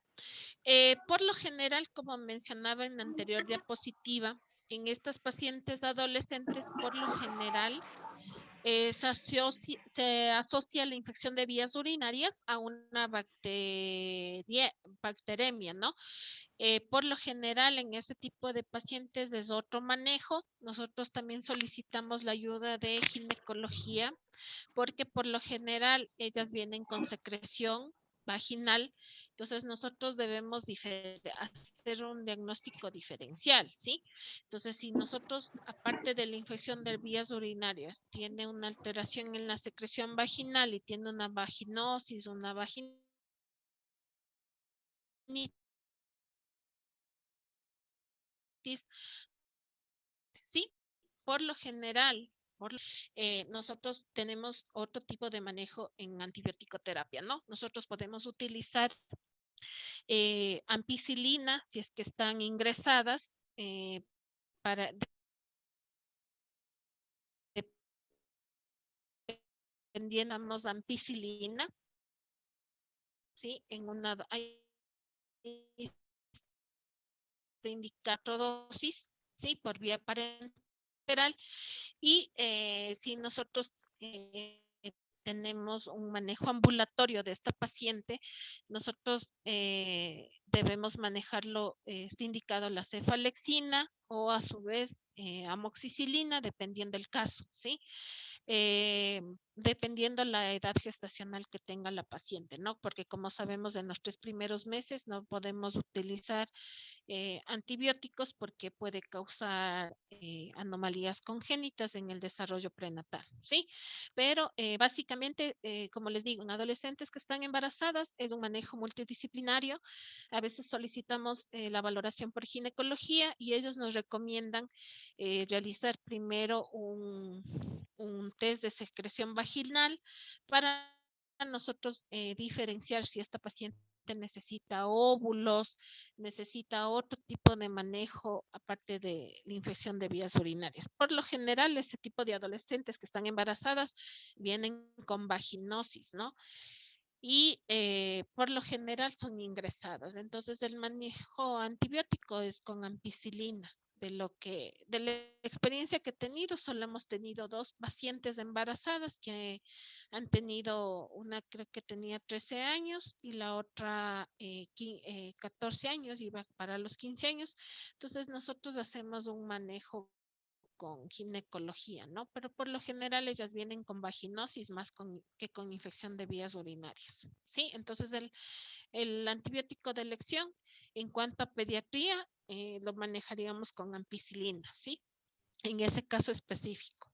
Por lo general, como mencionaba en la anterior diapositiva, en estas pacientes adolescentes, por lo general, se asocia la infección de vías urinarias a una bacteremia, ¿no? Por lo general, en ese tipo de pacientes es otro manejo. Nosotros también solicitamos la ayuda de ginecología, porque por lo general ellas vienen con secreción vaginal, entonces nosotros debemos hacer un diagnóstico diferencial, ¿sí? Entonces, si nosotros, aparte de la infección de vías urinarias, tiene una alteración en la secreción vaginal y tiene una vaginosis, una vaginitis, ¿sí? Por lo general, nosotros tenemos otro tipo de manejo en antibiótico-terapia, ¿no? Nosotros podemos utilizar ampicilina si es que están ingresadas para dependiendo de ampicilina, ¿sí? En una hay de indicar dosis, ¿sí? Por vía parenteral. Y si nosotros tenemos un manejo ambulatorio de esta paciente, nosotros debemos manejarlo, está indicado la cefalexina o a su vez amoxicilina, dependiendo del caso, ¿sí? Dependiendo la edad gestacional que tenga la paciente, ¿no? Porque como sabemos, en los 3 primeros meses no podemos utilizar antibióticos porque puede causar anomalías congénitas en el desarrollo prenatal, ¿sí? Pero básicamente, como les digo, en adolescentes que están embarazadas es un manejo multidisciplinario. A veces solicitamos la valoración por ginecología y ellos nos recomiendan realizar primero un test de secreción vaginal para nosotros diferenciar si esta paciente necesita óvulos, necesita otro tipo de manejo aparte de la infección de vías urinarias. Por lo general, ese tipo de adolescentes que están embarazadas vienen con vaginosis, ¿no? Y por lo general son ingresadas. Entonces, el manejo antibiótico es con ampicilina. De la experiencia que he tenido, solo hemos tenido 2 pacientes embarazadas que han tenido, una creo que tenía 13 años y la otra 14 años, iba para los 15 años. Entonces nosotros hacemos un manejo con ginecología, ¿no? Pero por lo general ellas vienen con vaginosis más que con infección de vías urinarias, ¿sí? Entonces el antibiótico de elección en cuanto a pediatría lo manejaríamos con ampicilina, ¿sí? En ese caso específico.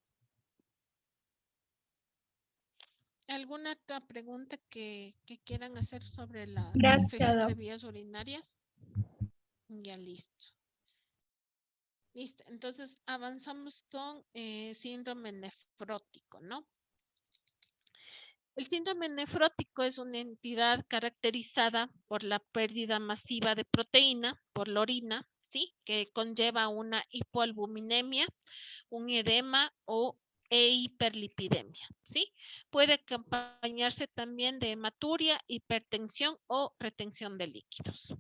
¿Alguna otra pregunta que quieran hacer sobre la infección de vías urinarias? Ya listo. Listo, entonces avanzamos con síndrome nefrótico, ¿no? El síndrome nefrótico es una entidad caracterizada por la pérdida masiva de proteína por la orina, ¿sí? Que conlleva una hipoalbuminemia, un edema e hiperlipidemia, ¿sí? Puede acompañarse también de hematuria, hipertensión o retención de líquidos.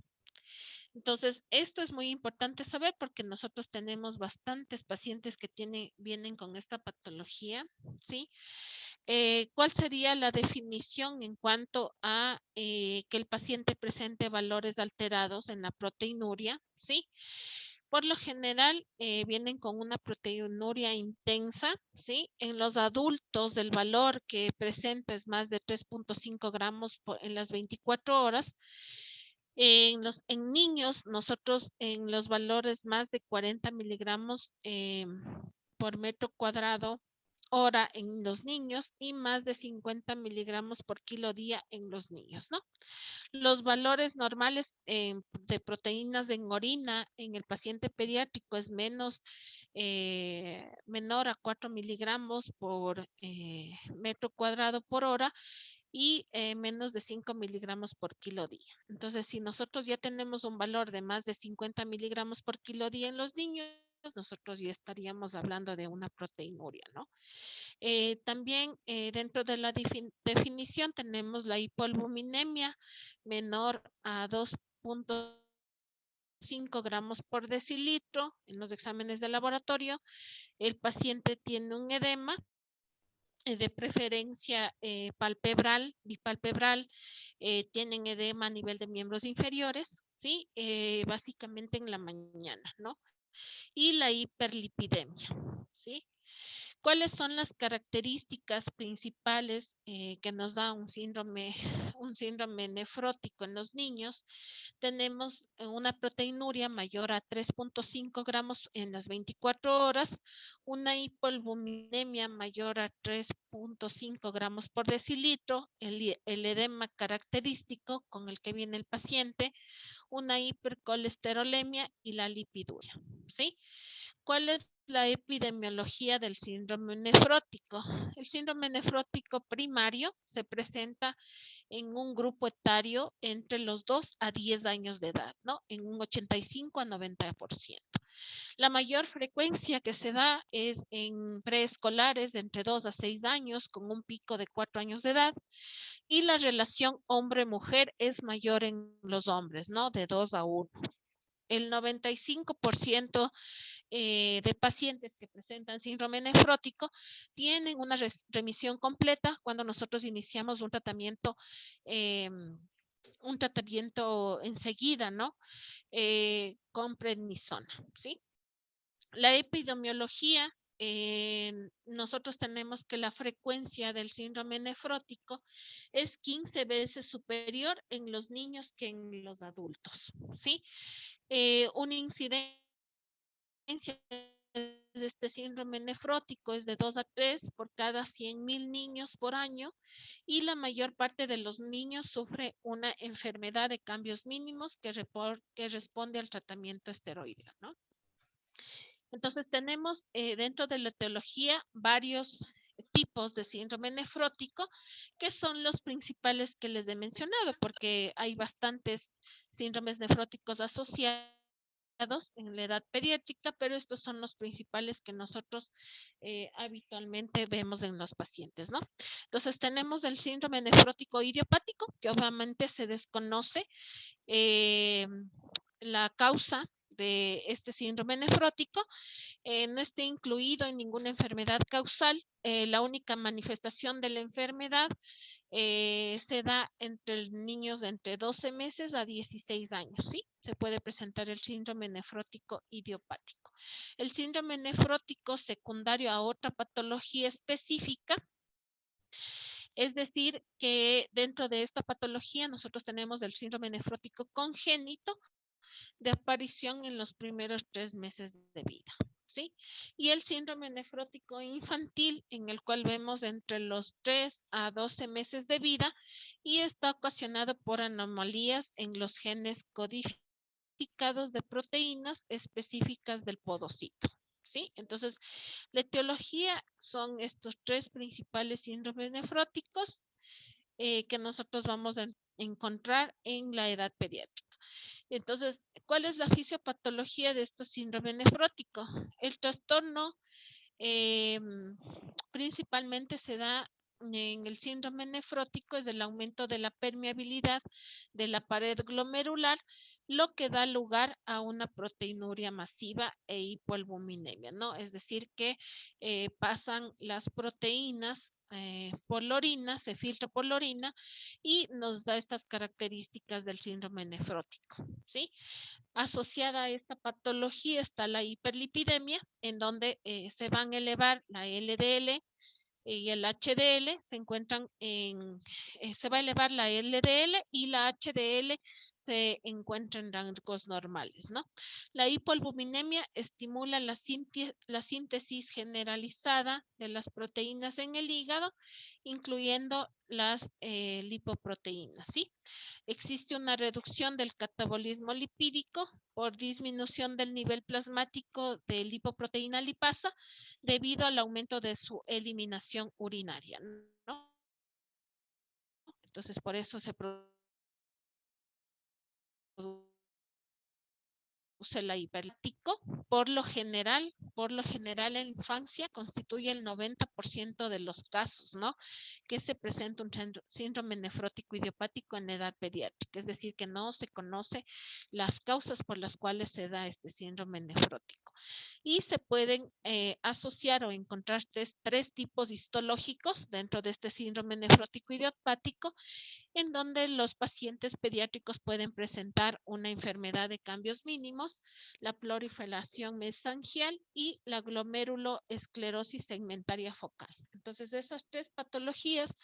Entonces, esto es muy importante saber porque nosotros tenemos bastantes pacientes que vienen con esta patología, ¿sí? ¿Cuál sería la definición en cuanto a que el paciente presente valores alterados en la proteinuria, ¿sí? Por lo general, vienen con una proteinuria intensa, ¿sí? En los adultos, el valor que presenta es más de 3.5 gramos en las 24 horas. En niños, nosotros en los valores más de 40 miligramos por metro cuadrado hora en los niños y más de 50 miligramos por kilo día en los niños, ¿no? Los valores normales de proteínas en orina en el paciente pediátrico es menor a 4 miligramos por metro cuadrado por hora y menos de 5 miligramos por kilo día. Entonces, si nosotros ya tenemos un valor de más de 50 miligramos por kilo día en los niños, nosotros ya estaríamos hablando de una proteinuria, ¿no? También dentro de la definición tenemos la hipoalbuminemia menor a 2.5 gramos por decilitro en los exámenes de laboratorio. El paciente tiene un edema de preferencia palpebral, bipalpebral, tienen edema a nivel de miembros inferiores, ¿sí? Básicamente en la mañana, ¿no? Y la hiperlipidemia, ¿sí? ¿Cuáles son las características principales que nos da un síndrome nefrótico en los niños? Tenemos una proteinuria mayor a 3.5 gramos en las 24 horas, una hipoalbuminemia mayor a 3.5 gramos por decilitro, el edema característico con el que viene el paciente, una hipercolesterolemia y la lipiduria, ¿sí? ¿Cuál es la epidemiología del síndrome nefrótico? El síndrome nefrótico primario se presenta en un grupo etario entre los 2 a 10 años de edad, ¿no? En un 85 a 90%. La mayor frecuencia que se da es en preescolares de entre 2 a 6 años con un pico de 4 años de edad y la relación hombre-mujer es mayor en los hombres, ¿no? De 2 a 1. El 95% de pacientes que presentan síndrome nefrótico tienen una remisión completa cuando nosotros iniciamos un tratamiento enseguida, ¿no? Con prednisona, ¿sí? La epidemiología, nosotros tenemos que la frecuencia del síndrome nefrótico es 15 veces superior en los niños que en los adultos, ¿sí? Una incidencia de este síndrome nefrótico es de 2 a 3 por cada 100.000 niños por año y la mayor parte de los niños sufre una enfermedad de cambios mínimos que responde al tratamiento esteroideo, ¿no? Entonces tenemos dentro de la etiología varios tipos de síndrome nefrótico que son los principales que les he mencionado porque hay bastantes síndromes nefróticos asociados en la edad pediátrica, pero estos son los principales que nosotros habitualmente vemos en los pacientes, ¿no? Entonces tenemos el síndrome nefrótico idiopático, que obviamente se desconoce la causa de este síndrome nefrótico, no esté incluido en ninguna enfermedad causal. La única manifestación de la enfermedad se da entre niños de entre 12 meses a 16 años, ¿sí? Se puede presentar el síndrome nefrótico idiopático. El síndrome nefrótico secundario a otra patología específica, es decir, que dentro de esta patología nosotros tenemos el síndrome nefrótico congénito de aparición en los primeros 3 meses de vida, ¿sí? Y el síndrome nefrótico infantil, en el cual vemos entre los 3 a 12 meses de vida y está ocasionado por anomalías en los genes codificados de proteínas específicas del podocito, ¿sí? Entonces, la etiología son estos 3 principales síndromes nefróticos que nosotros vamos a encontrar en la edad pediátrica. Entonces, ¿cuál es la fisiopatología de este síndrome nefrótico? El trastorno principalmente se da en el síndrome nefrótico, es el aumento de la permeabilidad de la pared glomerular, lo que da lugar a una proteinuria masiva e hipoalbuminemia, ¿no? Es decir, que pasan las proteínas por la orina, se filtra por la orina y nos da estas características del síndrome nefrótico, ¿sí? Asociada a esta patología está la hiperlipidemia, en donde se van a elevar la LDL y el HDL, se va a elevar la LDL y la HDL se encuentra en rangos normales, ¿no? La hipoalbuminemia estimula la síntesis generalizada de las proteínas en el hígado, incluyendo las lipoproteínas, ¿sí? Existe una reducción del catabolismo lipídico por disminución del nivel plasmático de lipoproteína lipasa debido al aumento de su eliminación urinaria, ¿no? Entonces, por eso se produce la hiperlítico. Por lo general en la infancia constituye el 90% de los casos, ¿no? Que se presenta un síndrome nefrótico idiopático en edad pediátrica, es decir, que no se conoce las causas por las cuales se da este síndrome nefrótico. Y se pueden asociar o encontrar tres tipos histológicos dentro de este síndrome nefrótico idiopático, en donde los pacientes pediátricos pueden presentar una enfermedad de cambios mínimos, la proliferación mesangial y la glomeruloesclerosis segmentaria focal. Entonces, esas 3 patologías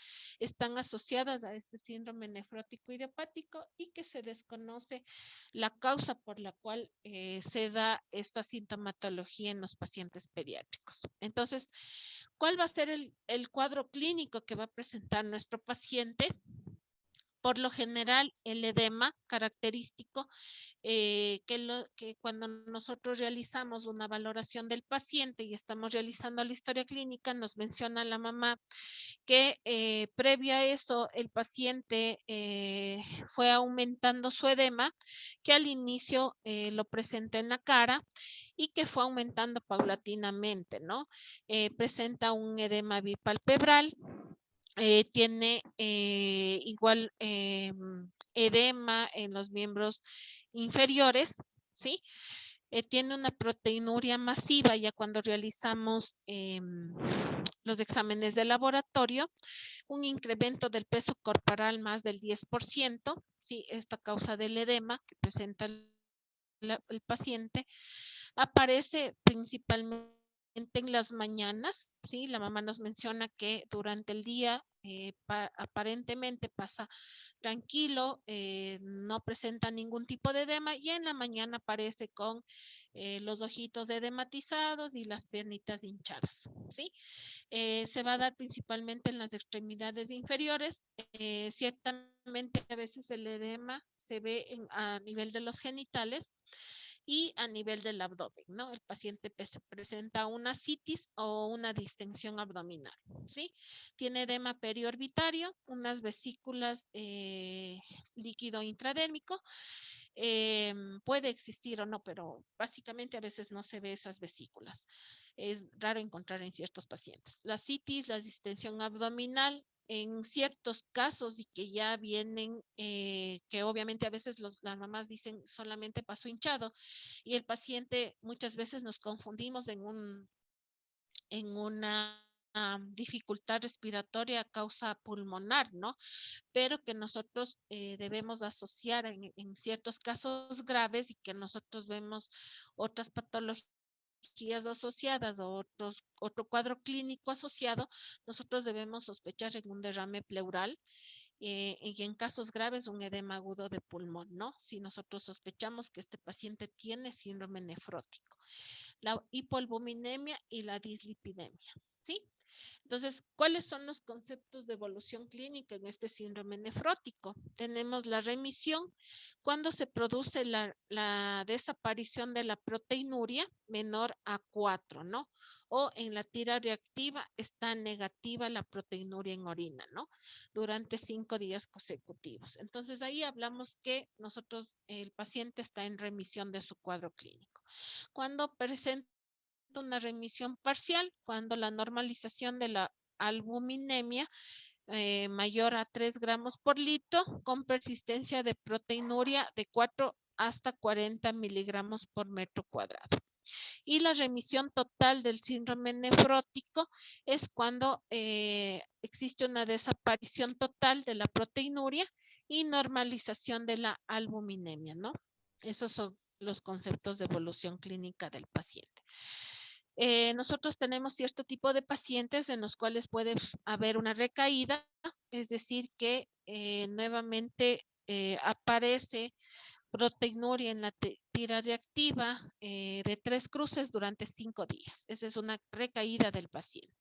están asociadas a este síndrome nefrótico idiopático y que se desconoce la causa por la cual se da esta sintomatología en los pacientes pediátricos. Entonces, ¿cuál va a ser el cuadro clínico que va a presentar nuestro paciente? Por lo general, el edema característico, que cuando nosotros realizamos una valoración del paciente y estamos realizando la historia clínica, nos menciona la mamá que previo a eso el paciente fue aumentando su edema, que al inicio lo presenta en la cara y que fue aumentando paulatinamente, ¿no? Presenta un edema bipalpebral. Tiene igual edema en los miembros inferiores, ¿sí? tiene una proteinuria masiva ya cuando realizamos los exámenes de laboratorio, un incremento del peso corporal más del 10%, ¿sí? Esto a causa del edema que presenta el paciente, aparece principalmente en las mañanas, ¿sí? La mamá nos menciona que durante el día aparentemente pasa tranquilo, no presenta ningún tipo de edema y en la mañana aparece con los ojitos edematizados y las piernitas hinchadas, ¿sí? Se va a dar principalmente en las extremidades inferiores. Ciertamente a veces el edema se ve a nivel de los genitales y a nivel del abdomen, ¿no? El paciente presenta una citis o una distensión abdominal, ¿sí? Tiene edema periorbitario, unas vesículas líquido intradérmico. Puede existir o no, pero básicamente a veces no se ve esas vesículas. Es raro encontrar en ciertos pacientes. La citis, la distensión abdominal, en ciertos casos y que ya vienen, que obviamente a veces las mamás dicen solamente pasó hinchado y el paciente muchas veces nos confundimos en una dificultad respiratoria a causa pulmonar, ¿no? Pero que nosotros debemos asociar en ciertos casos graves y que nosotros vemos otras patologías asociadas o otro cuadro clínico asociado, nosotros debemos sospechar en un derrame pleural y en casos graves un edema agudo de pulmón, ¿no? Si nosotros sospechamos que este paciente tiene síndrome nefrótico, la hipoalbuminemia y la dislipidemia, ¿sí? Entonces, ¿cuáles son los conceptos de evolución clínica en este síndrome nefrótico? Tenemos la remisión cuando se produce la desaparición de la proteinuria menor a 4, ¿no? O en la tira reactiva está negativa la proteinuria en orina, ¿no? Durante 5 días consecutivos. Entonces, ahí hablamos que el paciente está en remisión de su cuadro clínico. Cuando presenta una remisión parcial, cuando la normalización de la albuminemia mayor a 3 gramos por litro con persistencia de proteinuria de 4 hasta 40 miligramos por metro cuadrado. Y la remisión total del síndrome nefrótico es cuando existe una desaparición total de la proteinuria y normalización de la albuminemia, ¿no? Esos son los conceptos de evolución clínica del paciente. Nosotros tenemos cierto tipo de pacientes en los cuales puede haber una recaída, es decir, que nuevamente aparece proteinuria en la tira reactiva de 3 cruces durante 5 días. Esa es una recaída del paciente.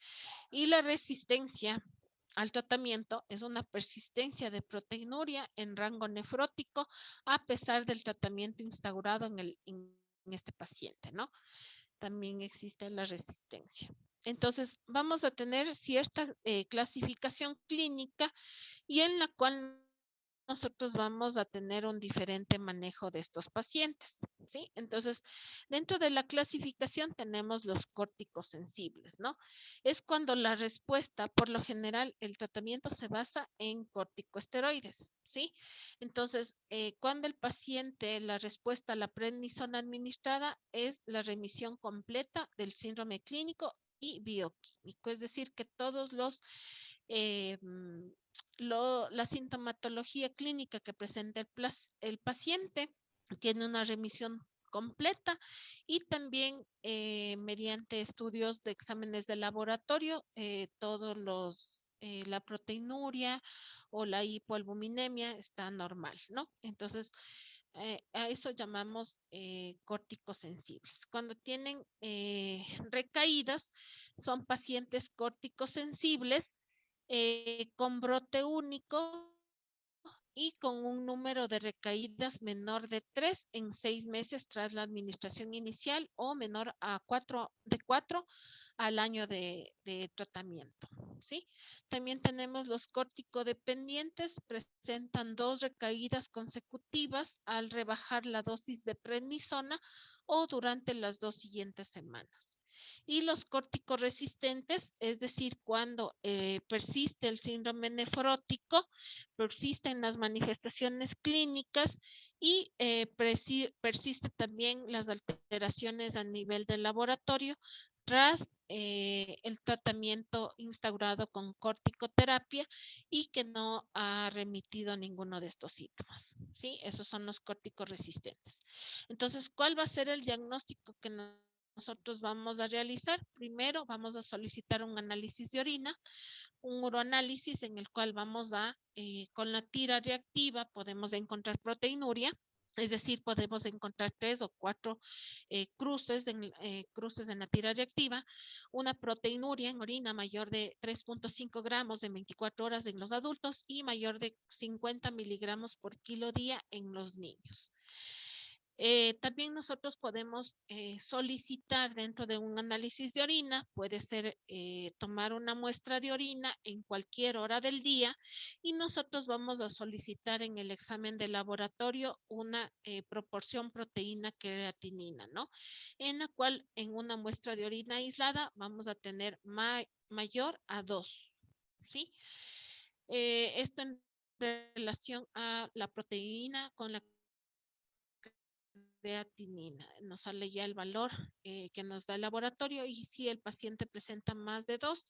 Y la resistencia al tratamiento es una persistencia de proteinuria en rango nefrótico a pesar del tratamiento instaurado en este paciente, ¿no? También existe la resistencia. Entonces, vamos a tener cierta clasificación clínica y en la cual nosotros vamos a tener un diferente manejo de estos pacientes, ¿sí? Entonces, dentro de la clasificación tenemos los córticos sensibles, ¿no? Es cuando la respuesta, por lo general, el tratamiento se basa en corticosteroides, ¿sí? Entonces, cuando el paciente, la respuesta a la prednisona administrada es la remisión completa del síndrome clínico y bioquímico, es decir, que todos los la sintomatología clínica que presenta el paciente tiene una remisión completa y también mediante estudios de exámenes de laboratorio, la proteinuria o la hipoalbuminemia está normal, ¿no? Entonces, a eso llamamos córticos sensibles. Cuando tienen recaídas, son pacientes córticos sensibles con brote único y con un número de recaídas menor de 3 en 6 meses tras la administración inicial o menor a 4, de 4 al año de tratamiento, ¿sí? También tenemos los córticodependientes, presentan 2 recaídas consecutivas al rebajar la dosis de prednisona o durante las 2 siguientes semanas. Y los córticos resistentes, es decir, cuando persiste el síndrome nefrótico, persisten las manifestaciones clínicas y persiste también las alteraciones a nivel del laboratorio tras el tratamiento instaurado con corticoterapia y que no ha remitido ninguno de estos síntomas. ¿Sí? Esos son los córticos resistentes. Entonces, ¿cuál va a ser el diagnóstico que nosotros vamos a realizar? Primero vamos a solicitar un análisis de orina, un uroanálisis en el cual vamos a, con la tira reactiva, podemos encontrar proteinuria, es decir, podemos encontrar 3 o 4 cruces en la tira reactiva, una proteinuria en orina mayor de 3.5 gramos en 24 horas en los adultos y mayor de 50 miligramos por kilo día en los niños. También nosotros podemos solicitar dentro de un análisis de orina, puede ser tomar una muestra de orina en cualquier hora del día y nosotros vamos a solicitar en el examen de laboratorio una proporción proteína creatinina, ¿no? En la cual en una muestra de orina aislada vamos a tener mayor a 2, ¿sí? Esto en relación a la proteína con la creatinina. Nos sale ya el valor que nos da el laboratorio y si el paciente presenta más de 2,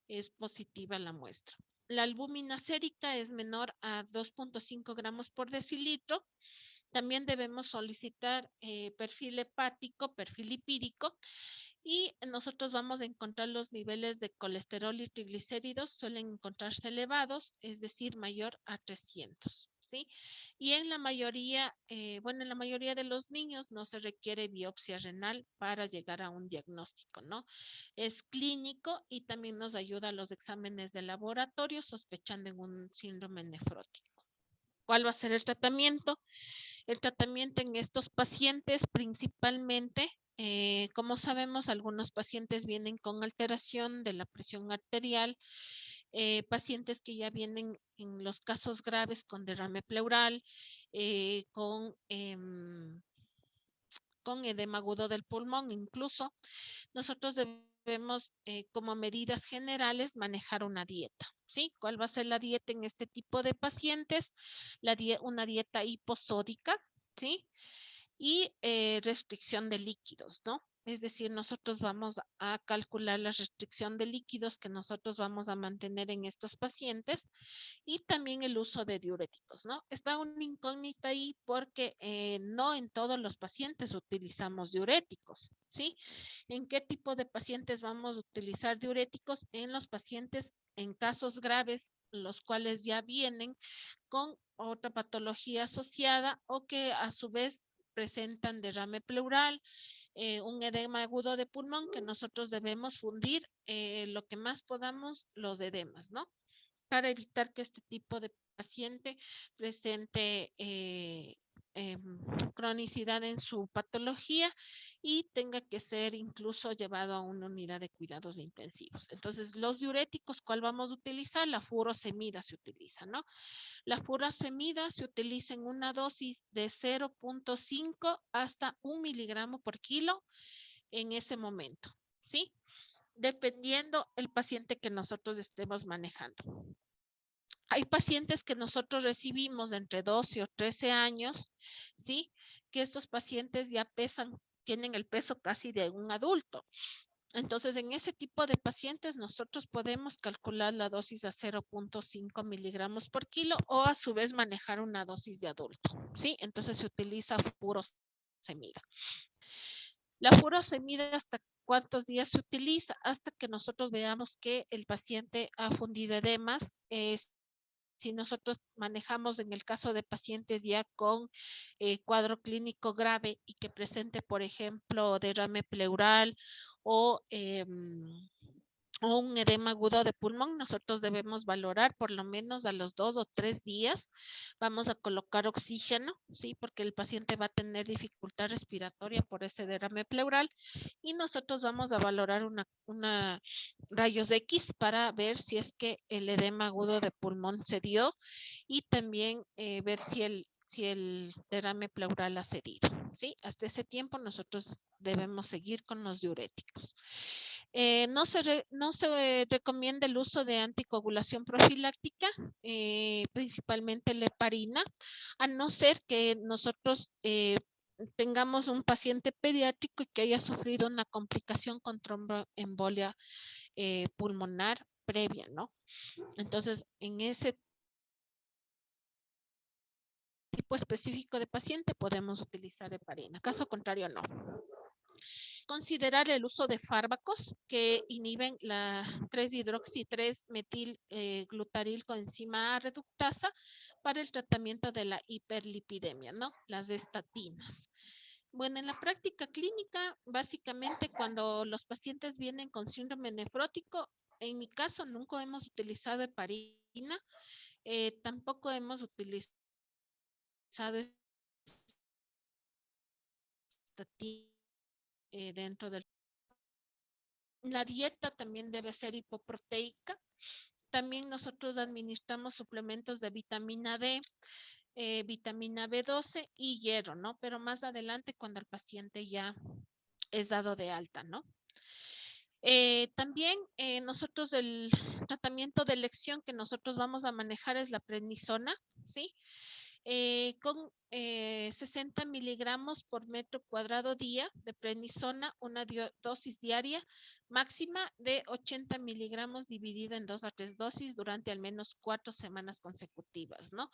es positiva la muestra. La albúmina sérica es menor a 2.5 gramos por decilitro. También debemos solicitar perfil hepático, perfil lipídico y nosotros vamos a encontrar los niveles de colesterol y triglicéridos suelen encontrarse elevados, es decir, mayor a 300. ¿Sí? Y en la mayoría, en la mayoría de los niños no se requiere biopsia renal para llegar a un diagnóstico, ¿no? Es clínico y también nos ayuda a los exámenes de laboratorio sospechando en un síndrome nefrótico. ¿Cuál va a ser el tratamiento? El tratamiento en estos pacientes principalmente, como sabemos, algunos pacientes vienen con alteración de la presión arterial, pacientes que ya vienen en los casos graves con derrame pleural, con edema agudo del pulmón, incluso nosotros debemos, como medidas generales, manejar una dieta, ¿sí? ¿Cuál va a ser la dieta en este tipo de pacientes? Una dieta hiposódica, ¿sí? Y restricción de líquidos, ¿no? Es decir, nosotros vamos a calcular la restricción de líquidos que nosotros vamos a mantener en estos pacientes y también el uso de diuréticos, ¿no? Está una incógnita ahí porque no en todos los pacientes utilizamos diuréticos, ¿sí? ¿En qué tipo de pacientes vamos a utilizar diuréticos? En los pacientes en casos graves, los cuales ya vienen con otra patología asociada o que a su vez presentan derrame pleural, un edema agudo de pulmón que nosotros debemos fundir lo que más podamos los edemas, ¿no? Para evitar que este tipo de paciente presente cronicidad en su patología y tenga que ser incluso llevado a una unidad de cuidados intensivos. Entonces, los diuréticos, ¿cuál vamos a utilizar? La furosemida se utiliza, ¿no? La furosemida se utiliza en una dosis de 0.5 hasta 1 miligramo por kilo en ese momento, ¿sí? Dependiendo el paciente que nosotros estemos manejando. Hay pacientes que nosotros recibimos de entre 12 o 13 años, ¿sí? Que estos pacientes ya pesan, tienen el peso casi de un adulto. Entonces, en ese tipo de pacientes, nosotros podemos calcular la dosis a 0.5 miligramos por kilo o a su vez manejar una dosis de adulto, ¿sí? Entonces, se utiliza furosemida. La furosemida, ¿hasta cuántos días se utiliza? Hasta que nosotros veamos que el paciente ha fundido edemas. Si nosotros manejamos en el caso de pacientes ya con cuadro clínico grave y que presente, por ejemplo, derrame pleural o un edema agudo de pulmón, nosotros debemos valorar por lo menos a los 2 o 3 días. Vamos a colocar oxígeno, ¿sí? Porque el paciente va a tener dificultad respiratoria por ese derrame pleural y nosotros vamos a valorar una rayos X para ver si es que el edema agudo de pulmón se dio y también ver si el derrame pleural ha cedido, ¿sí? Hasta ese tiempo nosotros debemos seguir con los diuréticos. No se recomienda el uso de anticoagulación profiláctica, principalmente la heparina, a no ser que nosotros tengamos un paciente pediátrico y que haya sufrido una complicación con tromboembolia pulmonar previa, ¿no? Entonces, en ese tipo específico de paciente podemos utilizar heparina. Caso contrario, no. Considerar el uso de fármacos que inhiben la 3-hidroxi-3-metil glutaril coenzima A reductasa para el tratamiento de la hiperlipidemia, ¿no? Las estatinas. Bueno, en la práctica clínica, básicamente cuando los pacientes vienen con síndrome nefrótico, en mi caso nunca hemos utilizado heparina, tampoco hemos utilizado estatina dentro del... La dieta también debe ser hipoproteica. También nosotros administramos suplementos de vitamina D, vitamina B12 y hierro, ¿no? Pero más adelante cuando el paciente ya es dado de alta, ¿no? También nosotros el tratamiento de elección que nosotros vamos a manejar es la prednisona, ¿sí? Con 60 miligramos por metro cuadrado día de prednisona, una dosis diaria máxima de 80 miligramos dividido en 2 a 3 dosis durante al menos 4 semanas consecutivas, ¿no?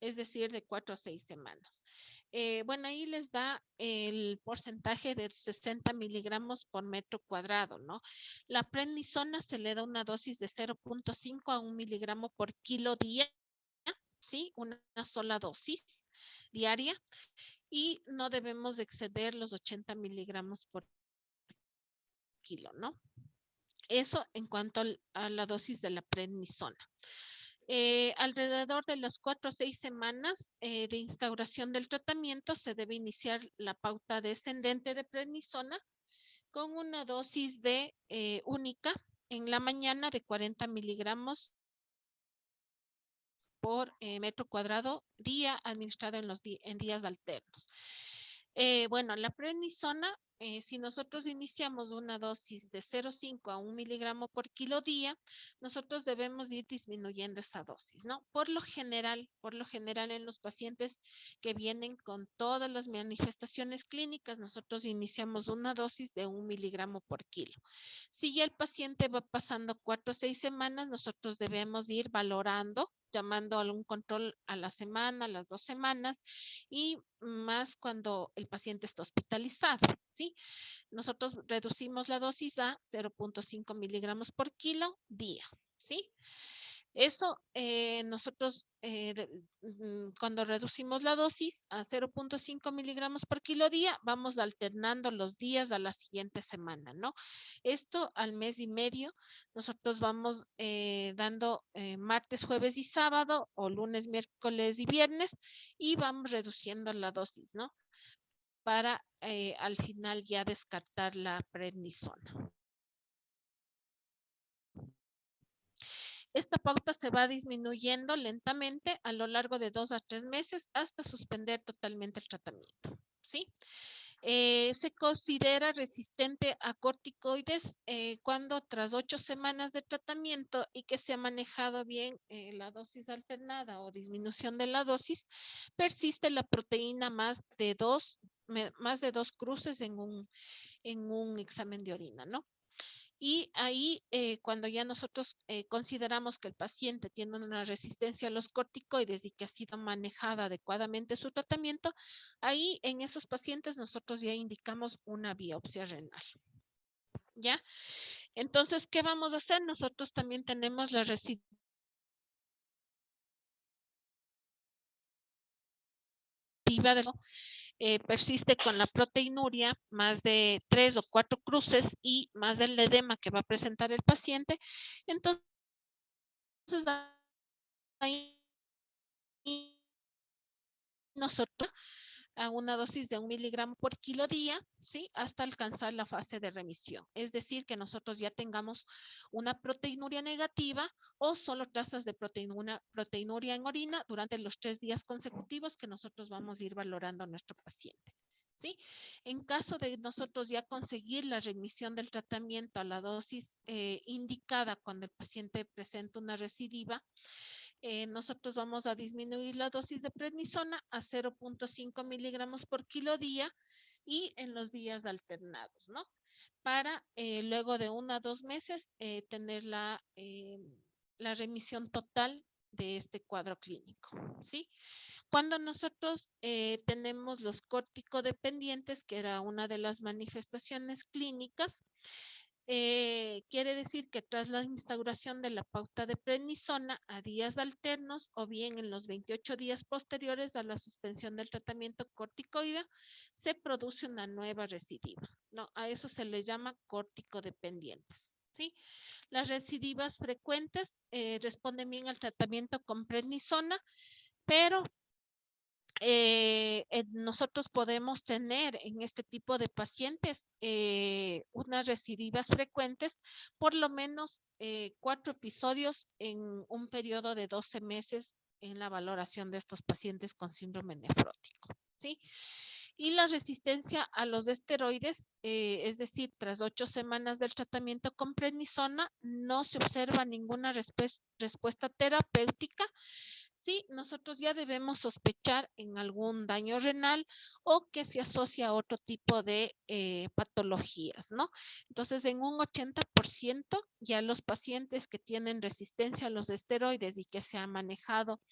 Es decir, de 4 a 6 semanas. Bueno, ahí les da el porcentaje de 60 miligramos por metro cuadrado, ¿no? La prednisona se le da una dosis de 0.5 a 1 miligramo por kilo día, ¿sí? Una sola dosis diaria y no debemos exceder los 80 miligramos por kilo, ¿no? Eso en cuanto a la dosis de la prednisona. Alrededor de las 4 a 6 semanas de instauración del tratamiento se debe iniciar la pauta descendente de prednisona con una dosis de única en la mañana de 40 miligramos por metro cuadrado día administrado en días alternos. Bueno, la prednisona, si nosotros iniciamos una dosis de 0,5 a 1 miligramo por kilo día, nosotros debemos ir disminuyendo esa dosis, ¿no? Por lo general en los pacientes que vienen con todas las manifestaciones clínicas, nosotros iniciamos una dosis de 1 miligramo por kilo. Si ya el paciente va pasando 4 o 6 semanas, nosotros debemos ir valorando, llamando a algún control a la semana, a las 2 semanas y más cuando el paciente está hospitalizado, ¿sí? Nosotros reducimos la dosis a 0.5 miligramos por kilo día, ¿sí? Eso nosotros cuando reducimos la dosis a 0.5 miligramos por kilo día, vamos alternando los días a la siguiente semana, ¿no? Esto al mes y medio, nosotros vamos dando martes, jueves y sábado, o lunes, miércoles y viernes, y vamos reduciendo la dosis, ¿no? Para al final ya descartar la prednisona. Esta pauta se va disminuyendo lentamente a lo largo de 2 a 3 meses hasta suspender totalmente el tratamiento, ¿sí? Se considera resistente a corticoides cuando tras 8 semanas de tratamiento y que se ha manejado bien la dosis alternada o disminución de la dosis, persiste la proteína más de 2 cruces en un examen de orina, ¿no? Y ahí, cuando ya nosotros consideramos que el paciente tiene una resistencia a los corticoides y que ha sido manejada adecuadamente su tratamiento, ahí en esos pacientes nosotros ya indicamos una biopsia renal. ¿Ya? Entonces, ¿qué vamos a hacer? Nosotros también tenemos la residencia persiste con la proteinuria, más de 3 o 4 cruces y más del edema que va a presentar el paciente. Entonces, ahí nosotros a una dosis de 1 miligramo por kilo día, ¿sí? Hasta alcanzar la fase de remisión. Es decir, que nosotros ya tengamos una proteinuria negativa o solo trazas de proteinuria en orina durante los 3 días consecutivos que nosotros vamos a ir valorando a nuestro paciente, ¿sí? En caso de nosotros ya conseguir la remisión del tratamiento a la dosis indicada cuando el paciente presenta una recidiva, nosotros vamos a disminuir la dosis de prednisona a 0.5 miligramos por kilo día y en los días alternados, ¿no? Para luego de 1 a 2 meses tener la remisión total de este cuadro clínico, ¿sí? Cuando nosotros tenemos los corticodependientes, que era una de las manifestaciones clínicas, quiere decir que tras la instauración de la pauta de prednisona a días alternos o bien en los 28 días posteriores a la suspensión del tratamiento corticoide, se produce una nueva recidiva, ¿no? A eso se le llama corticodependientes, ¿sí? Las recidivas frecuentes responden bien al tratamiento con prednisona, pero nosotros podemos tener en este tipo de pacientes unas recidivas frecuentes, por lo menos 4 episodios en un periodo de 12 meses en la valoración de estos pacientes con síndrome nefrótico, ¿sí? Y la resistencia a los esteroides, es decir, tras 8 semanas del tratamiento con prednisona, no se observa ninguna respuesta terapéutica. Sí, nosotros ya debemos sospechar en algún daño renal o que se asocia a otro tipo de patologías, ¿no? Entonces, en un 80% ya los pacientes que tienen resistencia a los esteroides y que se han manejado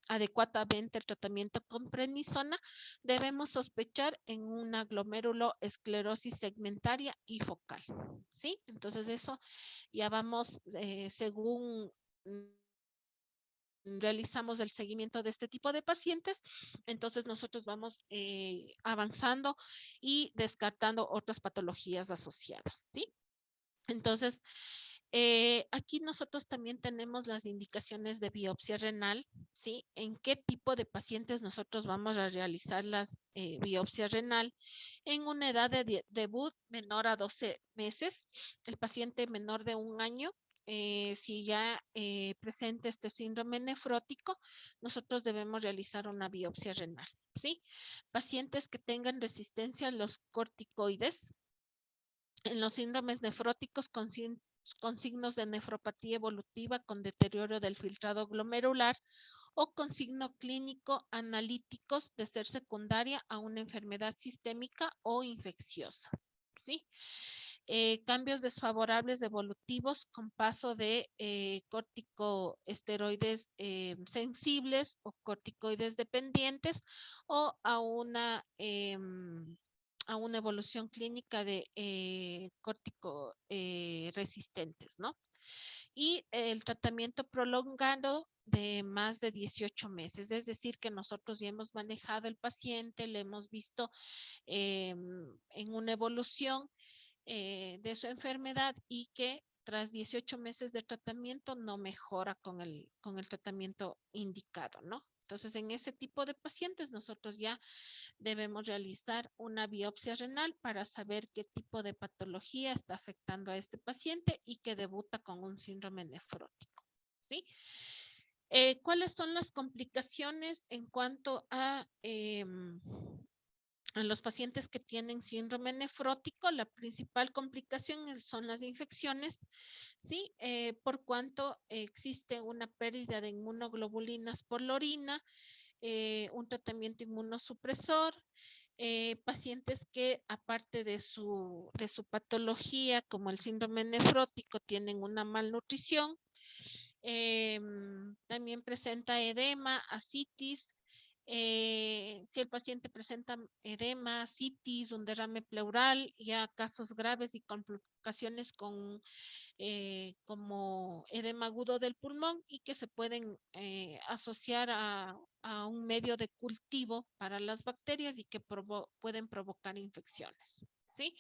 adecuadamente el tratamiento con prednisona, debemos sospechar en una glomeruloesclerosis segmentaria y focal, ¿sí? Entonces, eso ya vamos según realizamos el seguimiento de este tipo de pacientes, entonces nosotros vamos avanzando y descartando otras patologías asociadas, ¿sí? Entonces, aquí nosotros también tenemos las indicaciones de biopsia renal, ¿sí? En qué tipo de pacientes nosotros vamos a realizar las biopsia renal. En una edad de debut menor a 12 meses, el paciente menor de 1 año, si ya presenta este síndrome nefrótico, nosotros debemos realizar una biopsia renal, ¿sí? Pacientes que tengan resistencia a los corticoides, en los síndromes nefróticos con signos de nefropatía evolutiva con deterioro del filtrado glomerular o con signo clínico analíticos de ser secundaria a una enfermedad sistémica o infecciosa, ¿sí? Cambios desfavorables evolutivos con paso de corticosteroides sensibles o corticoides dependientes o a una evolución clínica de córtico resistentes, ¿no? Y el tratamiento prolongado de más de 18 meses, es decir, que nosotros ya hemos manejado el paciente, le hemos visto en una evolución de su enfermedad y que tras 18 meses de tratamiento no mejora con el tratamiento indicado, ¿no? Entonces, en ese tipo de pacientes nosotros ya debemos realizar una biopsia renal para saber qué tipo de patología está afectando a este paciente y que debuta con un síndrome nefrótico, ¿sí? ¿Cuáles son las complicaciones en cuanto a los pacientes que tienen síndrome nefrótico? La principal complicación son las infecciones, ¿sí? Por cuanto existe una pérdida de inmunoglobulinas por la orina, un tratamiento inmunosupresor, pacientes que aparte de su patología, como el síndrome nefrótico, tienen una malnutrición, también presenta edema, ascitis. Si el paciente presenta edema, citis, un derrame pleural, ya casos graves y complicaciones como edema agudo del pulmón y que se pueden asociar a un medio de cultivo para las bacterias y que pueden provocar infecciones, ¿sí?